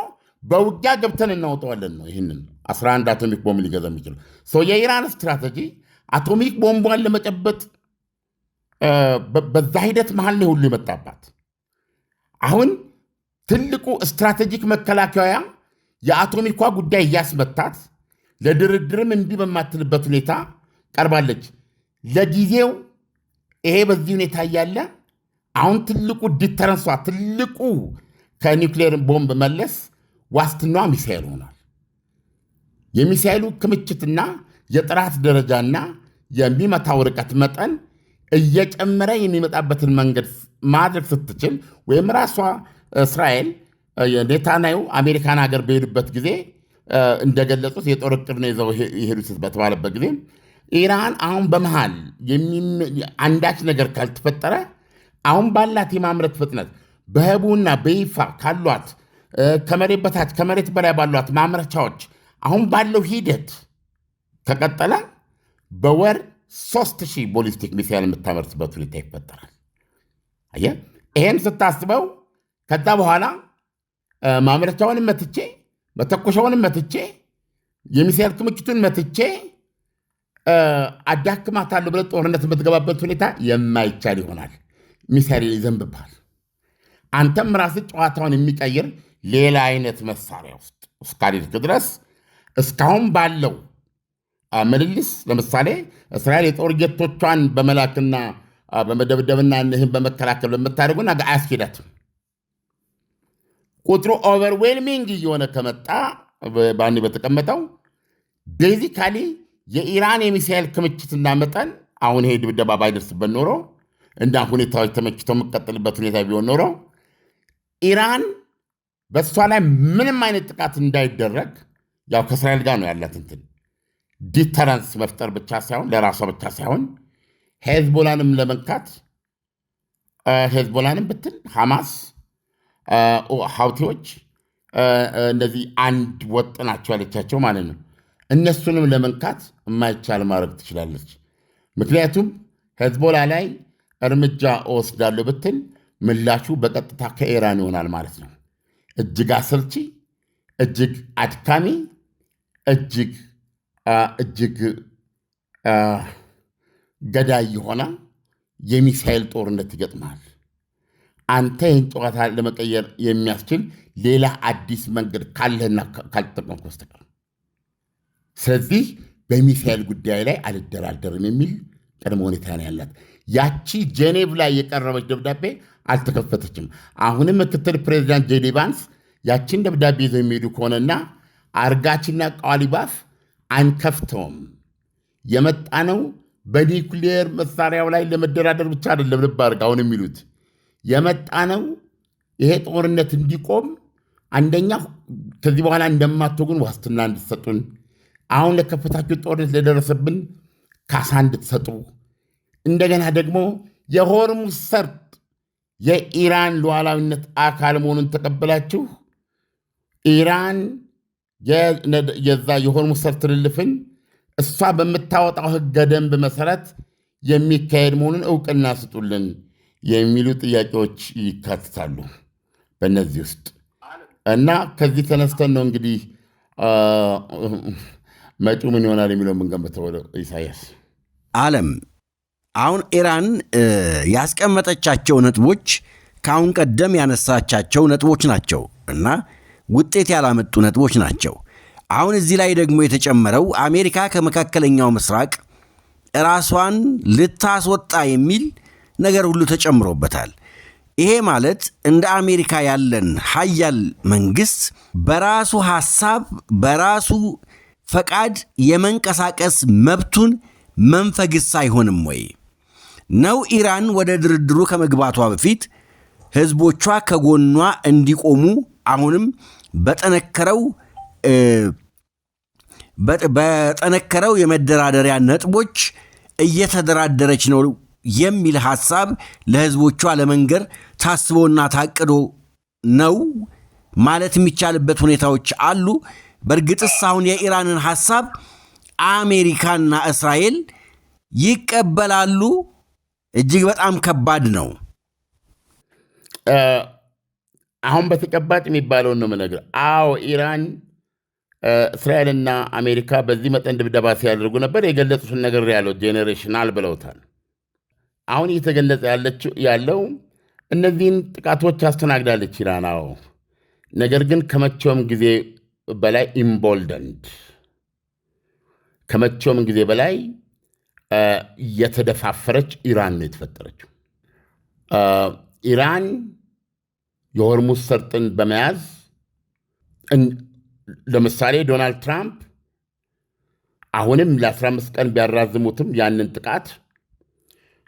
በውጊያ ገብተን እናወጣዋለን ነው። ይህንን 11 አቶሚክ ቦምብ ሊገዛ የሚችለው የኢራን ስትራቴጂ አቶሚክ ቦምቧን ለመጨበጥ በዛ ሂደት መሀል ላይ ሁሉ የመጣባት አሁን ትልቁ ስትራቴጂክ መከላከያ የአቶሚኳ ጉዳይ እያስመታት ለድርድርም እንዲህ በማትልበት ሁኔታ ቀርባለች። ለጊዜው ይሄ በዚህ ሁኔታ እያለ አሁን ትልቁ ዲተረንሷ ትልቁ ከኒውክሌር ቦምብ መለስ ዋስትናዋ ሚሳኤል ሆኗል። የሚሳኤሉ ክምችትና የጥራት ደረጃና የሚመታው ርቀት መጠን እየጨመረ የሚመጣበትን መንገድ ማድረግ ስትችል ወይም ራሷ እስራኤል ኔታንያሁ አሜሪካን ሀገር በሄዱበት ጊዜ እንደገለጹት የጦር ዕቅድ ነው ይዘው የሄዱት በተባለበት ጊዜ ኢራን አሁን በመሃል አንዳች ነገር ካልተፈጠረ አሁን ባላት የማምረት ፍጥነት በህቡና በይፋ ካሏት ከመሬት በታች ከመሬት በላይ ባሏት ማምረቻዎች አሁን ባለው ሂደት ከቀጠለ በወር 3000 ቦሊስቲክ ሚሳይል የምታመርትበት ሁኔታ ይፈጠራል። አየህ፣ ይሄን ስታስበው ከዛ በኋላ ማምረቻውንም መትቼ መተኮሻውንም መትቼ የሚሳይል ክምችቱን መትቼ አዳክማታለሁ ብለህ ጦርነት የምትገባበት ሁኔታ የማይቻል ይሆናል። ሚሳይል ይዘንብብሃል። አንተም ራስህ ጨዋታውን የሚቀይር ሌላ አይነት መሳሪያ ውስጥ እስካልሄድክ ድረስ እስካሁን ባለው ምልልስ ለምሳሌ እስራኤል የጦር ጀቶቿን በመላክና በመደብደብና ይህን በመከላከል በምታደርጉና አያስኬዳትም። ቁጥሩ ኦቨርዌልሚንግ እየሆነ ከመጣ ባኒ በተቀመጠው ቤዚካሊ የኢራን የሚሳኤል ክምችትና መጠን አሁን ይሄ ድብደባ ባይደርስበት ኖሮ እንዳ ሁኔታዎች ተመችተው የምቀጥልበት ሁኔታ ቢሆን ኖሮ ኢራን በእሷ ላይ ምንም አይነት ጥቃት እንዳይደረግ ያው ከእስራኤል ጋር ነው ያላት እንትን ዲተረንስ መፍጠር ብቻ ሳይሆን ለራሷ ብቻ ሳይሆን ሄዝቦላንም ለመንካት ሄዝቦላንም ብትል ሐማስ፣ ሐውቲዎች እንደዚህ አንድ ወጥ ናቸው ያለቻቸው ማለት ነው። እነሱንም ለመንካት የማይቻል ማድረግ ትችላለች። ምክንያቱም ሄዝቦላ ላይ እርምጃ እወስዳለሁ ብትል ምላሹ በቀጥታ ከኢራን ይሆናል ማለት ነው። እጅግ አሰልቺ፣ እጅግ አድካሚ፣ እጅግ ገዳይ የሆነ የሚሳኤል ጦርነት ይገጥማል። አንተ ይህን ጨዋታ ለመቀየር የሚያስችል ሌላ አዲስ መንገድ ካለህና ካልተጠቀምክ በስተቀር ስለዚህ በሚሳኤል ጉዳይ ላይ አልደራደርም የሚል ቅድመ ሁኔታ ነው ያላት። ያቺ ጄኔቭ ላይ የቀረበች ደብዳቤ አልተከፈተችም። አሁንም ምክትል ፕሬዚዳንት ጄዲ ቫንስ ያቺን ደብዳቤ ይዘው የሚሄዱ ከሆነና አርጋችና ቃሊባፍ አንከፍተውም የመጣ ነው በኒውክሊየር መሳሪያው ላይ ለመደራደር ብቻ አይደለም። ልብ አድርግ፣ አሁን የሚሉት የመጣ ነው ይሄ ጦርነት እንዲቆም፣ አንደኛ ከዚህ በኋላ እንደማትወጉን ዋስትና እንድትሰጡን፣ አሁን ለከፈታችሁ ጦርነት ለደረሰብን ካሳ እንድትሰጡ፣ እንደገና ደግሞ የሆርሙዝ ሰርጥ የኢራን ሉዓላዊነት አካል መሆኑን ተቀበላችሁ ኢራን የዛ የሆርሙዝ ሰርጥ ትልልፍን እሷ በምታወጣው ሕገ ደንብ መሰረት የሚካሄድ መሆኑን እውቅና ስጡልን የሚሉ ጥያቄዎች ይካትታሉ በእነዚህ ውስጥ እና ከዚህ ተነስተን ነው እንግዲህ መጪው ምን ይሆናል የሚለው የምንገምተው። ኢሳያስ ዓለም አሁን ኢራን ያስቀመጠቻቸው ነጥቦች ከአሁን ቀደም ያነሳቻቸው ነጥቦች ናቸው እና ውጤት ያላመጡ ነጥቦች ናቸው። አሁን እዚህ ላይ ደግሞ የተጨመረው አሜሪካ ከመካከለኛው ምስራቅ ራሷን ልታስወጣ የሚል ነገር ሁሉ ተጨምሮበታል። ይሄ ማለት እንደ አሜሪካ ያለን ሀያል መንግስት በራሱ ሐሳብ በራሱ ፈቃድ የመንቀሳቀስ መብቱን መንፈግስ አይሆንም ወይ ነው? ኢራን ወደ ድርድሩ ከመግባቷ በፊት ህዝቦቿ ከጎኗ እንዲቆሙ አሁንም በጠነከረው የመደራደሪያ ነጥቦች እየተደራደረች ነው የሚል ሐሳብ ለህዝቦቿ ለመንገር ታስቦና ታቅዶ ነው ማለት የሚቻልበት ሁኔታዎች አሉ። በእርግጥስ አሁን የኢራንን ሐሳብ አሜሪካና እስራኤል ይቀበላሉ? እጅግ በጣም ከባድ ነው። አሁን በተጨባጭ የሚባለውን ነው የምነግርህ። አዎ ኢራን፣ እስራኤልና አሜሪካ በዚህ መጠን ድብደባ ሲያደርጉ ነበር። የገለጹትን ነገር ያለው ጄኔሬሽናል ብለውታል። አሁን እየተገለጸ ያለው እነዚህን ጥቃቶች አስተናግዳለች ኢራን። አዎ ነገር ግን ከመቼውም ጊዜ በላይ ኢምቦልደንድ፣ ከመቼውም ጊዜ በላይ የተደፋፈረች ኢራን ነው የተፈጠረችው። ኢራን የሆርሙዝ ሰርጥን በመያዝ ለምሳሌ ዶናልድ ትራምፕ አሁንም ለ15 ቀን ቢያራዝሙትም ያንን ጥቃት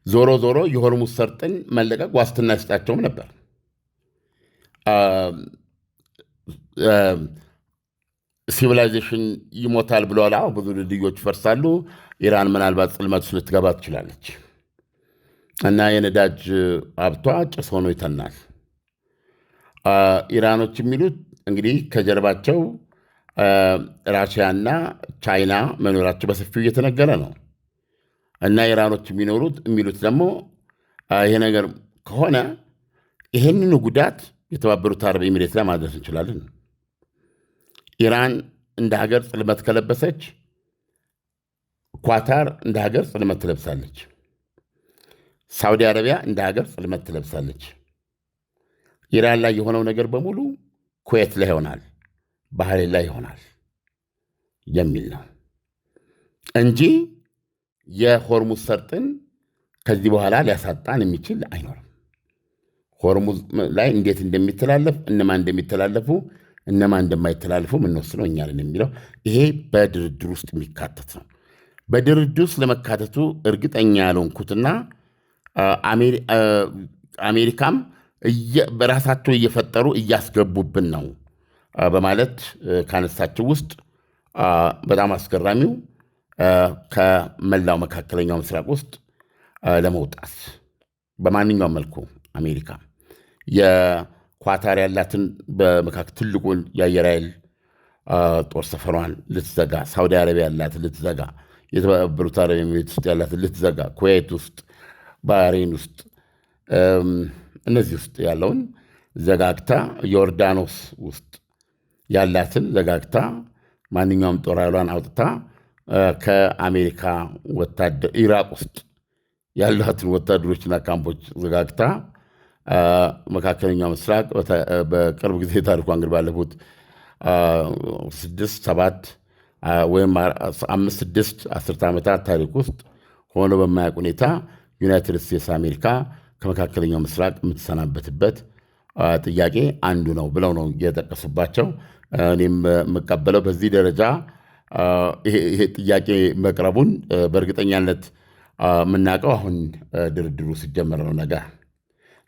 ዞሮ ዞሮ የሆርሙዝ ሰርጥን መለቀቅ ዋስትና ይሰጣቸውም ነበር። ሲቪላይዜሽን ይሞታል ብለዋል። አዎ ብዙ ድልድዮች ይፈርሳሉ። ኢራን ምናልባት ጽልመት ውስጥ ልትገባ ትችላለች እና የነዳጅ ሀብቷ ጭስ ሆኖ ይተናል። ኢራኖች የሚሉት እንግዲህ ከጀርባቸው ራሽያና ቻይና መኖራቸው በሰፊው እየተነገረ ነው እና ኢራኖች የሚሉት ደግሞ ይሄ ነገር ከሆነ ይህንኑ ጉዳት የተባበሩት አረብ ኤሚሬት ላይ ማድረስ እንችላለን። ኢራን እንደ ሀገር ጽልመት ከለበሰች ኳታር እንደ ሀገር ጽልመት ትለብሳለች። ሳውዲ አረቢያ እንደ ሀገር ጽልመት ትለብሳለች። ኢራን ላይ የሆነው ነገር በሙሉ ኩዌት ላይ ይሆናል፣ ባህሬን ላይ ይሆናል የሚል ነው እንጂ የሆርሙዝ ሰርጥን ከዚህ በኋላ ሊያሳጣን የሚችል አይኖርም። ሆርሙዝ ላይ እንዴት እንደሚተላለፍ፣ እነማን እንደሚተላለፉ፣ እነማን እንደማይተላለፉ የምንወስነው እኛ ነን የሚለው ይሄ በድርድር ውስጥ የሚካተት ነው። በድርድር ውስጥ ለመካተቱ እርግጠኛ ያልሆንኩትና አሜሪካም በራሳቸው እየፈጠሩ እያስገቡብን ነው በማለት ካነሳቸው ውስጥ በጣም አስገራሚው ከመላው መካከለኛው ምስራቅ ውስጥ ለመውጣት በማንኛውም መልኩ አሜሪካ ኳታር ያላትን በመካከል ትልቁን የአየር ኃይል ጦር ሰፈሯን ልትዘጋ፣ ሳውዲ አረቢያ ያላትን ልትዘጋ፣ የተባበሩት አረብ ኤሚሬት ውስጥ ያላትን ልትዘጋ፣ ኩዌት ውስጥ፣ ባህሬን ውስጥ፣ እነዚህ ውስጥ ያለውን ዘጋግታ፣ ዮርዳኖስ ውስጥ ያላትን ዘጋግታ፣ ማንኛውም ጦር ኃይሏን አውጥታ ከአሜሪካ ወታደር ኢራቅ ውስጥ ያሏትን ወታደሮችና ካምፖች ዘጋግታ መካከለኛው ምስራቅ በቅርብ ጊዜ ታሪኳ እንግዲህ ባለፉት 6-7 ወይም 5-6 10 ዓመታት ታሪክ ውስጥ ሆኖ በማያውቅ ሁኔታ ዩናይትድ ስቴትስ አሜሪካ ከመካከለኛው ምስራቅ የምትሰናበትበት ጥያቄ አንዱ ነው ብለው ነው የጠቀሱባቸው። እኔም የምቀበለው በዚህ ደረጃ ይሄ ጥያቄ መቅረቡን በእርግጠኛነት የምናውቀው አሁን ድርድሩ ሲጀመር ነው።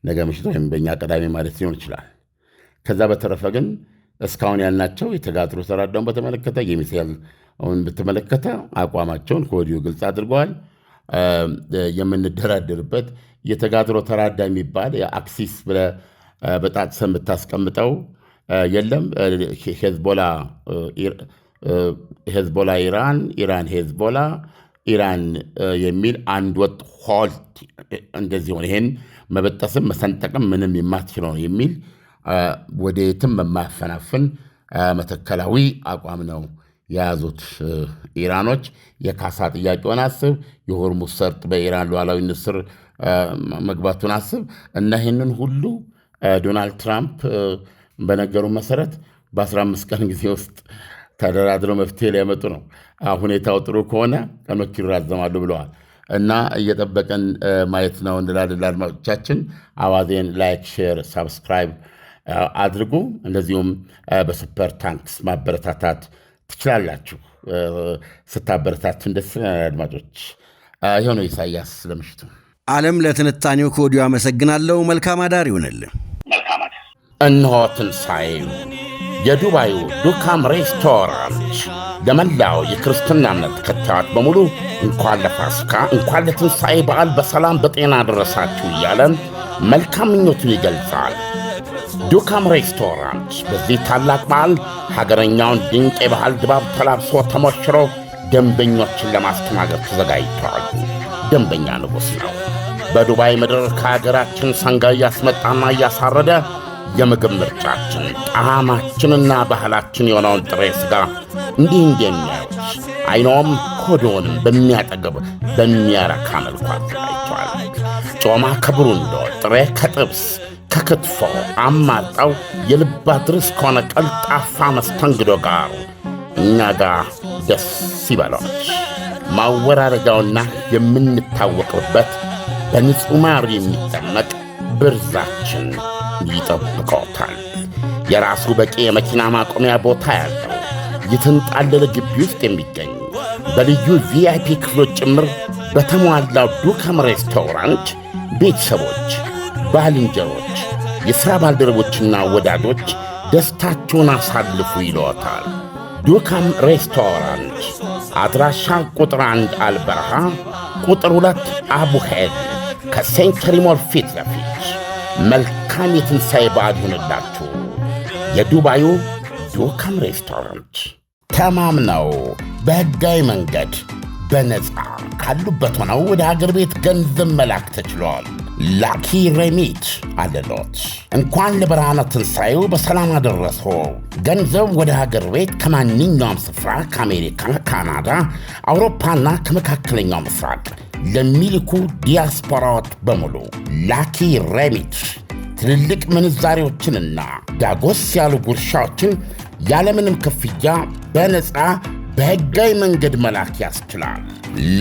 ነገ ምሽት ወይም በእኛ ቀዳሜ ማለት ሊሆን ይችላል። ከዛ በተረፈ ግን እስካሁን ያልናቸው የተጋድሎ ተራዳውን በተመለከተ የሚሳኤልን በተመለከተ አቋማቸውን ከወዲሁ ግልጽ አድርገዋል። የምንደራደርበት የተጋድሎ ተራዳ የሚባል የአክሲስ ብለህ በጣጥሰህ የምታስቀምጠው የለም። ሄዝቦላ ኢራን፣ ኢራን ሄዝቦላ፣ ኢራን የሚል አንድ ወጥ ሆልት እንደዚህ ሆነ። ይሄን መበጠስም መሰንጠቅም ምንም የማትችለው ነው የሚል ወደ የትም የማያፈናፍን መተከላዊ አቋም ነው የያዙት ኢራኖች። የካሳ ጥያቄውን አስብ፣ የሆርሙዝ ሰርጥ በኢራን ሉዓላዊነት ስር መግባቱን አስብ እና ይህንን ሁሉ ዶናልድ ትራምፕ በነገሩ መሰረት በ15 ቀን ጊዜ ውስጥ ተደራድረው መፍትሄ ሊያመጡ ነው። ሁኔታው ጥሩ ከሆነ ቀኖች ይራዘማሉ ብለዋል እና እየጠበቀን ማየት ነው እንላለን። አድማጮቻችን አዋዜን ላይክ፣ ሼር፣ ሳብስክራይብ አድርጉ። እንደዚሁም በሱፐር ታንክስ ማበረታታት ትችላላችሁ። ስታበረታቱን ደስ ይለናል አድማጮች። ይኸው ነው ኢሳያስ ለምሽቱ። ዓለም ለትንታኔው ከወዲሁ አመሰግናለሁ። መልካም አዳር ይሆንልን። እነሆ ትንሣኤ የዱባዩ ዱካም ሬስቶራንት ለመላው የክርስትና እምነት ተከታዮች በሙሉ እንኳን ለፋሲካ እንኳን ለትንሣኤ በዓል በሰላም በጤና ደረሳችሁ እያለን መልካም ምኞቱን ይገልጻል። ዱካም ሬስቶራንት በዚህ ታላቅ በዓል ሀገረኛውን ድንቅ የባህል ድባብ ተላብሶ ተሞሽሮ ደንበኞችን ለማስተናገድ ተዘጋጅተዋል። ደንበኛ ንጉሥ ነው። በዱባይ ምድር ከሀገራችን ሰንጋ እያስመጣና እያሳረደ የምግብ ምርጫችን ጣዕማችንና ባህላችን የሆነውን ጥሬ ሥጋ እንዲህ የሚያዩት አይኖም ሆዶንም በሚያጠግብ በሚያረካ መልኩ አዘጋጅቷል። ጮማ ከብሩንዶ፣ ጥሬ ከጥብስ ከክትፎ አማርጠው የልብ አድርስ ከሆነ ቀልጣፋ መስተንግዶ ጋር እኛ ጋር ደስ ይበሎች። ማወራረጃውና የምንታወቅበት በንጹሕ ማር የሚጠመቅ ብርዛችን ይጠብቀውታል። የራሱ በቂ የመኪና ማቆሚያ ቦታ ያለው የተንጣለለ ግቢ ውስጥ የሚገኝ በልዩ ቪአይፒ ክፍሎች ጭምር በተሟላው ዱካም ሬስቶራንት ቤተሰቦች፣ ባልንጀሮች፣ የሥራ ባልደረቦችና ወዳጆች ደስታችሁን አሳልፉ ይለዎታል። ዱካም ሬስቶራንት አድራሻ ቁጥር 1 አልበረሃ፣ ቁጥር 2 አቡሄድ ከሴንቸሪ ሞል ፊት ለፊት። መልካም የትንሣኤ በዓል ይሁንላችሁ። የዱባዩ ዱካም ሬስቶራንት ተማምነው በሕጋዊ መንገድ በነፃ ካሉበት ሆነው ወደ ሀገር ቤት ገንዘብ መላክ ተችሏል። ላኪ ሬሚት አለሎት። እንኳን ለብርሃነ ትንሣኤው በሰላም አደረሶ። ገንዘብ ወደ ሀገር ቤት ከማንኛውም ስፍራ ከአሜሪካ፣ ካናዳ፣ አውሮፓና ከመካከለኛው ምስራቅ ለሚልኩ ዲያስፖራዎች በሙሉ ላኪ ሬሚት ትልልቅ ምንዛሬዎችንና ዳጎስ ያሉ ጉርሻዎችን ያለምንም ክፍያ በነፃ በሕጋዊ መንገድ መላክ ያስችላል።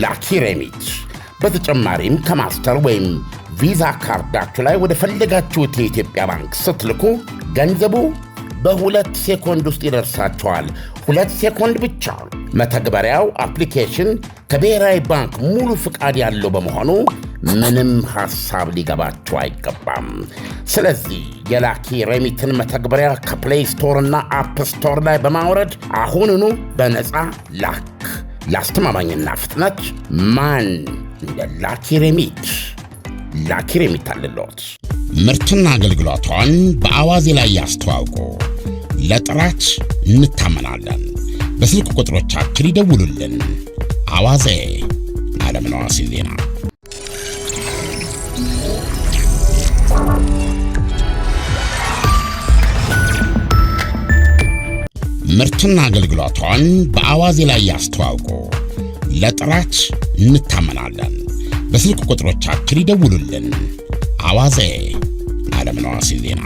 ላኪ ሬሚት በተጨማሪም ከማስተር ወይም ቪዛ ካርዳችሁ ላይ ወደ ፈለጋችሁት የኢትዮጵያ ባንክ ስትልኩ ገንዘቡ በ2 ሴኮንድ ውስጥ ይደርሳችኋል። 2 ሴኮንድ ብቻ። መተግበሪያው አፕሊኬሽን ከብሔራዊ ባንክ ሙሉ ፍቃድ ያለው በመሆኑ ምንም ሐሳብ ሊገባችሁ አይገባም። ስለዚህ የላኪ ሬሚትን መተግበሪያ ከፕሌይ ስቶር እና አፕ ስቶር ላይ በማውረድ አሁኑኑ በነፃ ላክ። ለአስተማማኝና ፍጥነት ማን እንደ ላኪ ሬሚት። ላኪ ሬሚት አለሎት። ምርትና አገልግሎቷን በአዋዜ ላይ ያስተዋውቁ። ለጥራች እንታመናለን። በስልክ ቁጥሮቻችን ይደውሉልን። አዋዜ ዓለምነህ ዋሴ ዜና። ምርትና አገልግሎቷን በአዋዜ ላይ ያስተዋውቁ። ለጥራች እንታመናለን። በስልክ ቁጥሮቻችን ይደውሉልን። አዋዜ ዓለምነህ ዋሴ ዜና።